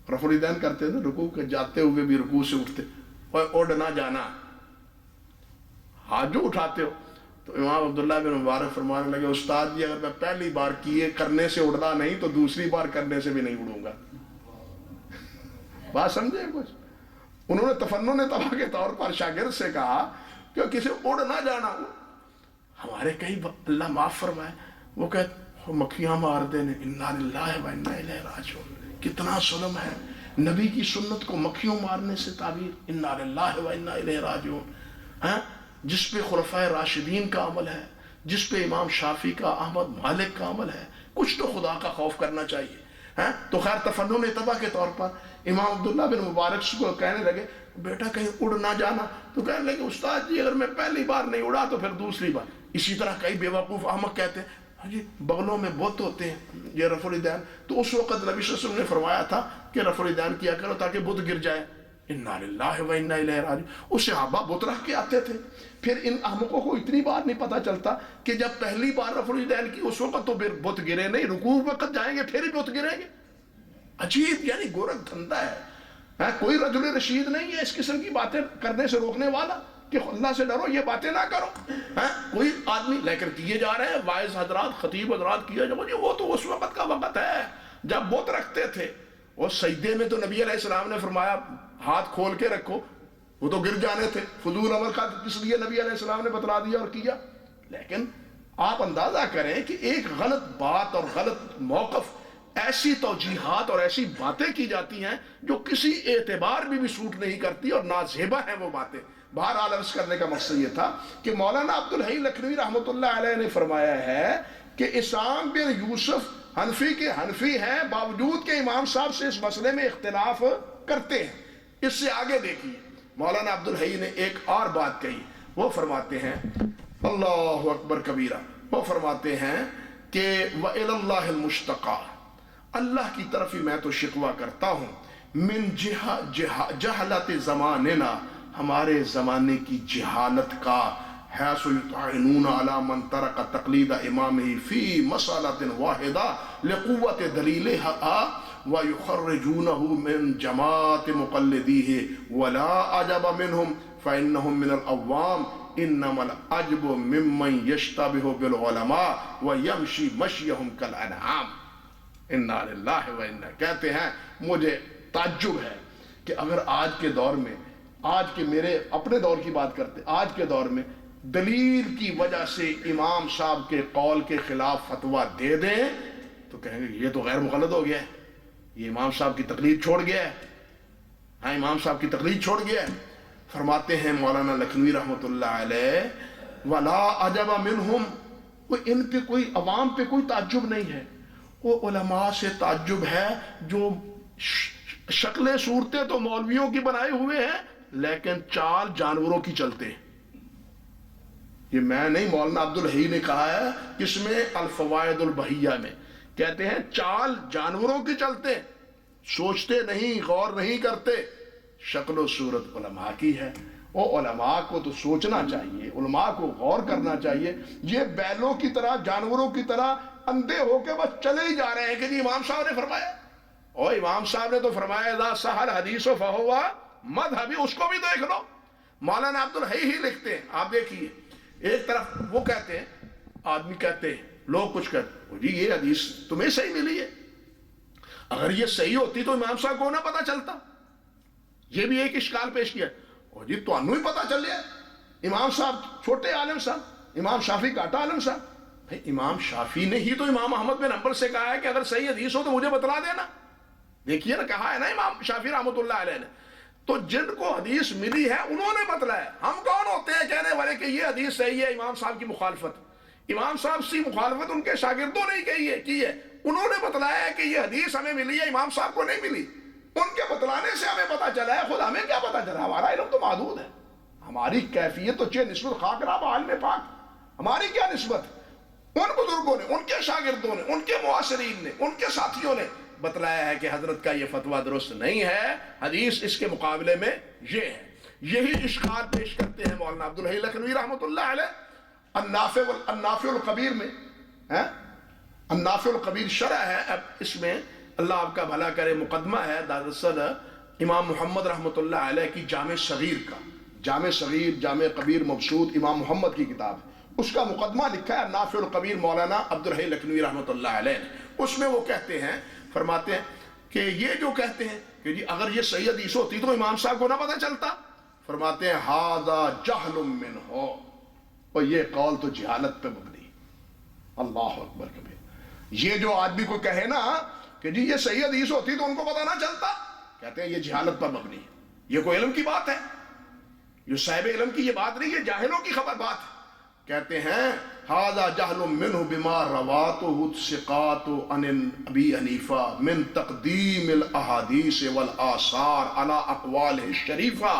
رفع الیدین کرتے تھے، رکوع کے جاتے ہوئے بھی رکوع سے اٹھتے، اور اڑ نہ جانا، ہاتھ جو اٹھاتے ہو۔ تو امام عبداللہ بن مبارک فرمانے لگے استاد جی اگر میں پہلی بار کیے کرنے سے اڑنا نہیں تو دوسری بار کرنے سے بھی نہیں اڑوں گا۔ بات سمجھے کچھ؟ انہوں نے تفنن تباہ کے طور پر شاگرد سے کہا کہ کسی اڑ نہ جانا۔ ہمارے کئی اللہ معاف فرمائے، وہ کہتے مکھیاں مار دینے، انا للہ و انا الیہ راجعون، کتنا ظلم ہے، نبی کی سنت کو مکھیوں مارنے سے تعبیر، انا للہ و انا الیہ راجعون، جس پہ خلفائے راشدین کا عمل ہے، جس پہ امام شافعی کا، احمد مالک کا عمل ہے، کچھ تو خدا کا خوف کرنا چاہیے۔ تو خیر تفنن تباہ کے طور پر امام عبداللہ بن مبارک کو کہنے لگے بیٹا کہیں اڑ نہ جانا، تو کہنے لگے استاد جی اگر میں پہلی بار نہیں اڑا تو پھر دوسری بار۔ اسی طرح کئی بیوقوف احمق کہتے ہیں جی بغلوں میں بت ہوتے ہیں یہ رفع الیدین، تو اس وقت نبی صلی اللہ علیہ وسلم نے فرمایا تھا کہ رفع الیدین کیا کرو تاکہ بت گر جائے، انا للہ و انا الیہ راجعون۔ اس صحابہ بت رکھ کے آتے تھے۔ پھر ان احمقوں کو اتنی بات نہیں پتا چلتا کہ جب پہلی بار رفع الیدین کی اس وقت تو بت گرے نہیں، رکوع وقت جائیں گے پھر ہی بت گریں گے۔ عجیب یعنی گورکھ دھندا ہے، کوئی رجل رشید نہیں ہے اس قسم کی باتیں کرنے سے روکنے والا کہ اللہ سے ڈرو یہ باتیں نہ کرو، کوئی آدمی لیکن کیے جا رہے ہیں، واعظ حضرات خطیب حضرات کیا جا رہا ہے، وہ تو اس وقت کا وقت ہے جب بت رکھتے تھے۔ اور سجدے میں تو نبی علیہ السلام نے فرمایا ہاتھ کھول کے رکھو، وہ تو گر جانے تھے، فضول عمل کا اس لیے نبی علیہ السلام نے بتلا دیا اور کیا۔ لیکن آپ اندازہ کریں کہ ایک غلط بات اور غلط موقف، ایسی توجیحات اور ایسی باتیں کی جاتی ہیں جو کسی اعتبار بھی سوٹ نہیں کرتی اور نازیبہ ہیں وہ باتیں۔ بہرحال عرض کرنے کا مقصد یہ تھا کہ مولانا عبدالحی لکھنوی رحمۃ اللہ علیہ نے فرمایا ہے کہ اسام بن یوسف حنفی ہیں، باوجود کہ امام صاحب سے اس مسئلے میں اختلاف کرتے ہیں۔ اس سے آگے دیکھیے مولانا عبدالحی نے ایک اور بات کہی، وہ فرماتے ہیں اللہ اکبر کبیرہ، وہ فرماتے ہیں کہ وَإِلَى اللَّهِ الْمُشْتَقَى، اللہ کی طرف ہی میں تو شکوہ کرتا ہوں، من جہلت زماننا، ہمارے زمانے کی جہالت کا، حیث یطعنون علی من ترک تقلید امامہ فی مسئلۃ واحدہ لقوت دلیلها ویخرجونہ من جماعت مقلدیہ ولا عجب منہم فإنہم من العوام انما العجب ممن یشتبہ بالعلماء ویمشی مشیہم کالانعام۔ انا للہ و انا، کہتے ہیں مجھے تعجب ہے کہ اگر آج کے دور میں، آج کے میرے اپنے دور کی بات کرتے، آج کے دور میں دلیل کی وجہ سے امام صاحب کے قول کے خلاف فتویٰ دے دیں تو کہیں گے یہ تو غیر مقلد ہو گیا ہے، یہ امام صاحب کی تقلید چھوڑ گیا ہے، ہاں امام صاحب کی تقلید چھوڑ گیا ہے۔ فرماتے ہیں مولانا لکھنوی رحمۃ اللہ علیہ ولا عجب منہم، ان پہ کوئی عوام پہ کوئی تعجب نہیں ہے، وہ علماء سے تعجب ہے جو شکلیں صورتیں تو مولویوں کی بنائے ہوئے ہیں لیکن چال جانوروں کی چلتے ہیں۔ یہ میں نہیں، مولانا عبدالحی نے کہا ہے کس میں، الفوائد البہیہ میں، کہتے ہیں چال جانوروں کی چلتے، سوچتے نہیں، غور نہیں کرتے، شکل و صورت علماء کی ہے۔ وہ علماء کو تو سوچنا چاہیے، علماء کو غور کرنا چاہیے، یہ بیلوں کی طرح، جانوروں کی طرح اندھے ہو کے بس چلے ہی جا رہے ہیں کہ جی امام صاحب نے فرمایا، اور امام صاحب نے تو فرمایا اذا صح الحدیث فہو مذہبی، اس کو بھی دیکھ لو۔ مولانا عبدالحی ہی لکھتے ہیں، آپ دیکھیے، ایک طرف وہ کہتے ہیں، آدمی کہتے ہیں، لوگ کچھ کہتے ہیں جی یہ حدیث تمہیں صحیح ملی ہے، اگر یہ صحیح ہوتی تو امام صاحب کو نہ پتا چلتا۔ یہ بھی ایک اشکال پیش کیا، اور جی تو انہوں ہی پتا چل گیا، امام صاحب چھوٹے عالم صاحب، امام شافعی کاٹا عالم صاحب۔ بھئی امام شافعی نے ہی تو امام احمد بن حنبل سے کہا ہے کہ اگر صحیح حدیث ہو تو مجھے بتلا دینا، دیکھیے نا، کہا ہے نا امام شافعی رحمۃ اللہ علیہ نے، تو جن کو حدیث ملی ہے انہوں نے بتلایا۔ ہم کون ہوتے ہیں کہنے والے کہ یہ حدیث صحیح ہے، امام صاحب کی مخالفت، امام صاحب سے مخالفت ان کے شاگردوں نے کی ہے، انہوں نے بتلایا ہے کہ یہ حدیث ہمیں ملی ہے، امام صاحب کو نہیں ملی، ان کے بتلانے سے ہمیں پتا چلا ہے، خود ہمیں کیا پتا چلا، ہمارا علم تو محدود ہے، ہماری کیفیت تو چہ نسبت خاک راب عالم پاک، ہماری کیا نسبت؟ ان بزرگوں نے، ان کے شاگردوں نے، ان کے معاصرین نے، ان کے ساتھیوں نے بتلایا ہے کہ حضرت کا یہ فتویٰ درست نہیں ہے، حدیث اس کے مقابلے میں یہ ہے۔ یہی اشکال پیش کرتے ہیں مولانا عبدالحی لکھنوی رحمۃ اللہ علیہ النافع القبیر میں، النافع القبیر شرح ہے، اب اس میں اللہ آپ کا بھلا کرے، مقدمہ ہے دراصل امام محمد رحمۃ اللہ علیہ کی جامع صغیر کا، جامع صغیر جامع کبیر مبسوط امام محمد کی کتاب ہے، اس کا مقدمہ لکھا ہے النافع القبیر مولانا عبدالحی لکھنوی رحمۃ اللہ علیہ نے۔ اس میں وہ کہتے ہیں، فرماتے ہیں کہ یہ جو کہتے ہیں کہ جی اگر یہ صحیح حدیث ہوتی تو امام صاحب کو نہ پتہ چلتا، فرماتے ہیں ھذا جہل منہ، اور یہ قول تو جہالت پہ مبنی۔ اللہ اکبر کبیر، یہ جو آدمی کو کہے نا کہ جی یہ صحیح حدیث ہوتی تو ان کو پتہ نہ چلتا، کہتے ہیں یہ جہالت پر مبنی ہے، یہ کوئی علم کی بات ہے، یہ صاحب علم کی یہ بات نہیں، یہ جاہلوں کی خبر بات ہے۔ کہتے ہیں ھذا جہل منہ بما رواته الثقات عن ابی حنیفہ من تقدیم الاحادیث والآثار علی اقوالہ الشریفہ،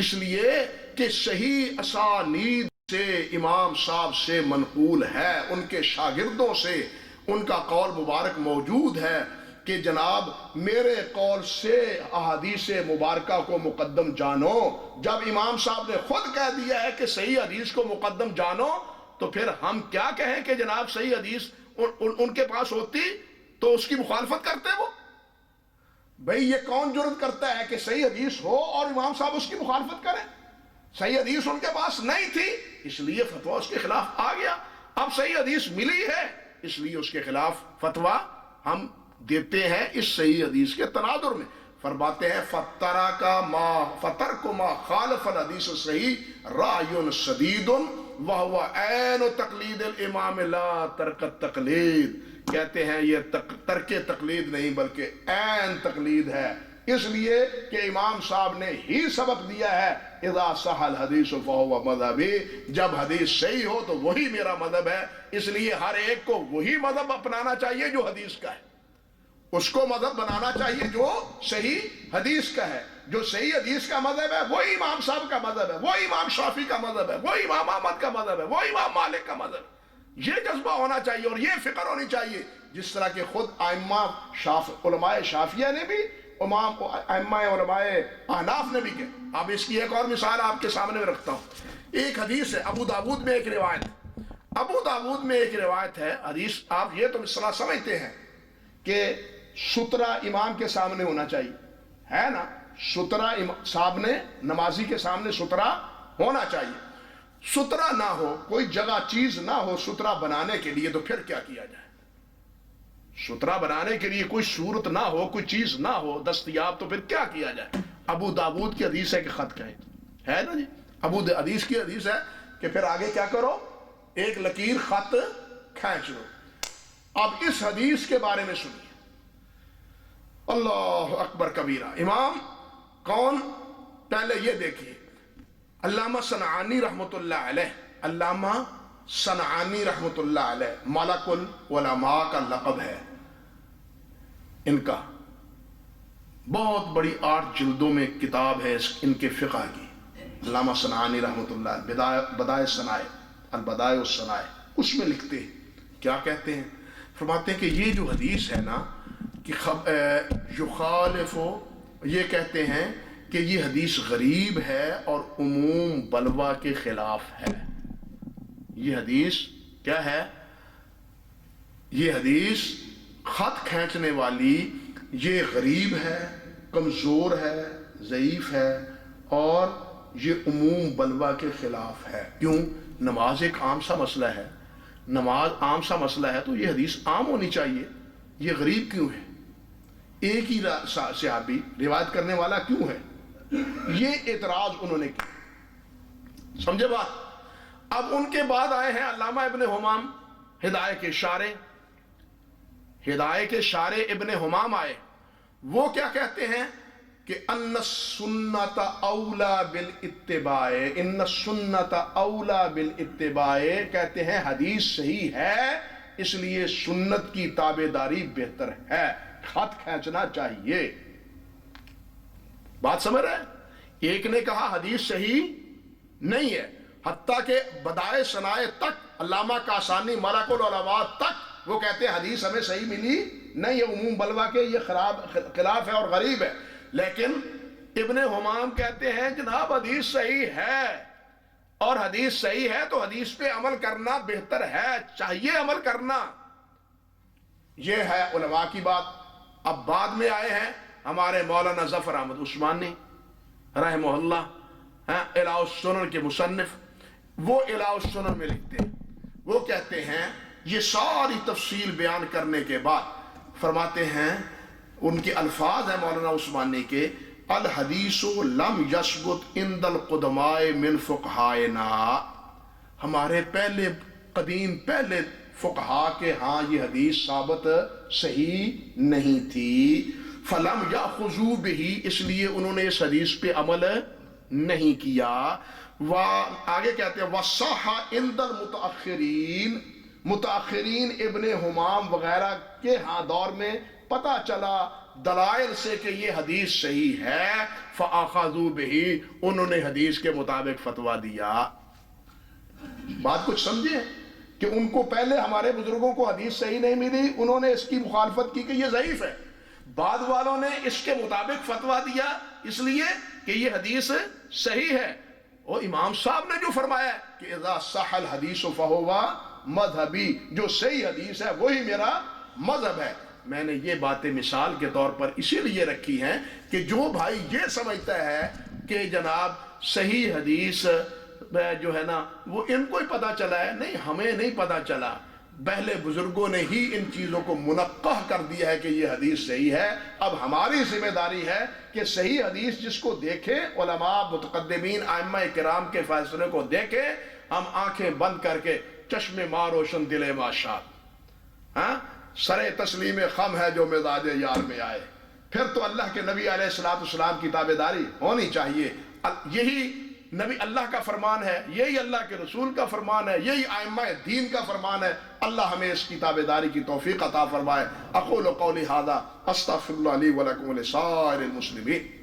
اس لیے کہ صحیح اسانید سے امام صاحب سے منقول ہے، ان کے شاگردوں سے ان کا قول مبارک موجود ہے کہ جناب میرے قول سے احادیث مبارکہ کو مقدم جانو۔ جب امام صاحب نے خود کہہ دیا ہے کہ صحیح حدیث کو مقدم جانو تو پھر ہم کیا کہیں کہ جناب صحیح حدیث ان کے پاس ہوتی تو اس کی مخالفت کرتے وہ؟ بھئی یہ کون جرت کرتا ہے کہ صحیح حدیث ہو اور امام صاحب اس کی مخالفت کریں؟ صحیح حدیث ان کے پاس نہیں تھی اس لیے فتویٰ اس کے خلاف آ گیا، اب صحیح حدیث ملی ہے اس لیے اس کے خلاف فتویٰ ہم دیتے ہیں اس صحیح حدیث کے تناظر میں۔ فرماتے ہیں فَتَرْكُ مَا خَالَفَ الْحَدِيثُ الصَّحِيحِ رَأْيٌ شَدِيدٌ وَهُوَ عَيْنُ تَقْلِيدِ الْإِمَامِ لَا تَرْكَ التَّقْلِيدِ، کہتے ہیں یہ ترک تقلید نہیں بلکہ عین تقلید ہے، اس لیے کہ امام صاحب نے ہی سبق دیا ہے اذا صح الحدیث فہو مذہبی، جب حدیث صحیح ہو تو وہی میرا مذہب ہے. اس لیے ہر ایک کو وہی مذہب اپنانا چاہیے جو حدیث کا ہے، اس کو مذہب بنانا چاہیے جو صحیح حدیث کا ہے. جو صحیح حدیث کا مذہب ہے وہی امام صاحب کا مذہب ہے، وہی امام شافعی کا مذہب ہے، وہی امام احمد کا مذہب ہے، وہی امام مالک کا مذہب ہے. یہ جذبہ ہونا چاہیے اور یہ فکر ہونی چاہیے، جس طرح کہ خود ائمہ علماء شافعیہ نے بھی، ائمہ علماء احناف نے بھی کہا. اب اس کی ایک اور مثال آپ کے سامنے میں رکھتا ہوں. ایک حدیث ہے ابو داود میں، ایک روایت، ابو داود میں ایک روایت ہے حدیث. آپ یہ تو مثلا سمجھتے ہیں کہ سترہ امام کے سامنے ہونا چاہیے، ہے نا؟ سترہ صاحب نے، نمازی کے سامنے سترہ ہونا چاہیے. سترہ نہ ہو، کوئی جگہ چیز نہ ہو سترہ بنانے کے لیے، تو پھر کیا کیا جائے؟ سترہ بنانے کے لیے کوئی صورت نہ ہو، کوئی چیز نہ ہو دستیاب، تو پھر کیا کیا جائے؟ ابو داود کی حدیث ہے کہ خط کہیں، ہے نا جی؟ حدیث کی حدیث ہے کہ پھر آگے کیا کرو؟ ایک لکیر خط کھینچ لو. اب اس حدیث کے بارے میں سنیے. اللہ اکبر کبیرہ. امام کون؟ پہلے یہ دیکھیے، علامہ صنعانی رحمۃ اللہ علیہ، علامہ صنعانی رحمۃ اللہ علیہ ملک العلماء کا لقب ہے ان کا. بہت بڑی 8 جلدوں میں کتاب ہے ان کے فقہ کی. علامہ صنعانی رحمۃ اللہ بدائع صنائع، البدائع والصنائع، اس میں لکھتے ہیں، کیا کہتے ہیں؟ فرماتے ہیں کہ یہ جو حدیث ہے نا کہ یخالف، یہ کہتے ہیں کہ یہ حدیث غریب ہے اور عموم بلوہ کے خلاف ہے. یہ حدیث کیا ہے؟ یہ حدیث خط کھینچنے والی یہ غریب ہے، کمزور ہے، ضعیف ہے، اور یہ عموم بلوہ کے خلاف ہے. کیوں؟ نماز ایک عام سا مسئلہ ہے، نماز عام سا مسئلہ ہے تو یہ حدیث عام ہونی چاہیے. یہ غریب کیوں ہے؟ ایک ہی صحابی روایت کرنے والا کیوں ہے؟ یہ اعتراض انہوں نے کیا. سمجھے بات؟ اب ان کے بعد آئے ہیں علامہ ابن حمام، ہدایہ کے شارح ابن حمام آئے. وہ کیا کہتے ہیں کہ ان السنت اولا بالاتباع، ان السنت اولا بالاتباع، کہتے ہیں حدیث صحیح ہے اس لیے سنت کی تابعداری بہتر ہے، خط کھینچنا چاہیے. بات سمجھ رہے ہیں؟ ایک نے کہا حدیث صحیح نہیں ہے، حتیٰ کہ بدائع صنائع تک، علامہ کاسانی ملک العلماء تک وہ کہتے ہیں حدیث ہمیں صحیح ملی نہیں، یہ عموم بلوہ کے یہ خلاف ہے اور غریب ہے. لیکن ابن حمام کہتے ہیں جناب حدیث صحیح ہے، اور حدیث صحیح ہے تو حدیث پہ عمل کرنا بہتر ہے، چاہیے عمل کرنا. یہ ہے علماء کی بات. اب بعد میں آئے ہیں ہمارے مولانا ظفر احمد عثمانی رحمہ اللہ، اعلاء السنن کے مصنف. وہ اعلاء السنن میں لکھتے ہیں، وہ کہتے ہیں یہ ساری تفصیل بیان کرنے کے بعد فرماتے ہیں، ان کے الفاظ ہیں مولانا عثمانی کے، الحدیث لم یثبت عند القدماء من فقہائنا، ہمارے پہلے فقہا کے ہاں یہ حدیث ثابت صحیح نہیں تھی. فلم یاخذوا بہ، اس لیے انہوں نے اس حدیث پہ عمل نہیں کیا. آگے کہتے ہیں وصح عند المتاخرین، متاخرین ابن حمام وغیرہ کے ہاں دور میں پتہ چلا دلائل سے کہ یہ حدیث صحیح ہے، فاخذوا بہ، انہوں نے حدیث کے مطابق فتویٰ دیا. بات کچھ سمجھے کہ ان کو پہلے ہمارے بزرگوں کو حدیث صحیح نہیں ملی، انہوں نے اس کی مخالفت کی کہ یہ ضعیف ہے. بعد والوں نے اس کے مطابق فتویٰ دیا اس لیے کہ یہ حدیث صحیح ہے. اور امام صاحب نے جو فرمایا کہ اذا صح الحدیث فہو مذہبی، جو صحیح حدیث ہے وہی میرا مذہب ہے. میں نے یہ باتیں مثال کے طور پر اسی لیے رکھی ہیں کہ جو بھائی یہ سمجھتا ہے کہ جناب صحیح حدیث جو ہے نا وہ ان کو ہی پتا چلا ہے، نہیں، ہمیں نہیں پتا چلا، پہلے بزرگوں نے ہی ان چیزوں کو منقح کر دیا ہے کہ یہ حدیث صحیح ہے. اب ہماری ذمہ داری ہے کہ صحیح حدیث جس کو دیکھے، علماء متقدمین ائمہ کرام کے فیصلے کو دیکھے، ہم آنکھیں بند کر کے چشم ما روشن دل ما شاد، سر تسلیم خم ہے جو مزاج یار میں آئے. پھر تو اللہ کے نبی علیہ السلام کی تابعداری ہونی چاہیے. یہی نبی اللہ کا فرمان ہے, یہی اللہ کے رسول کا فرمان ہے, یہی ائمہ دین کا فرمان ہے. اللہ ہمیں اس کی تابعداری کی توفیق عطا فرمائے. اقول قولی ھذا استغفر اللہ لی ولکم ولسائر المسلمین.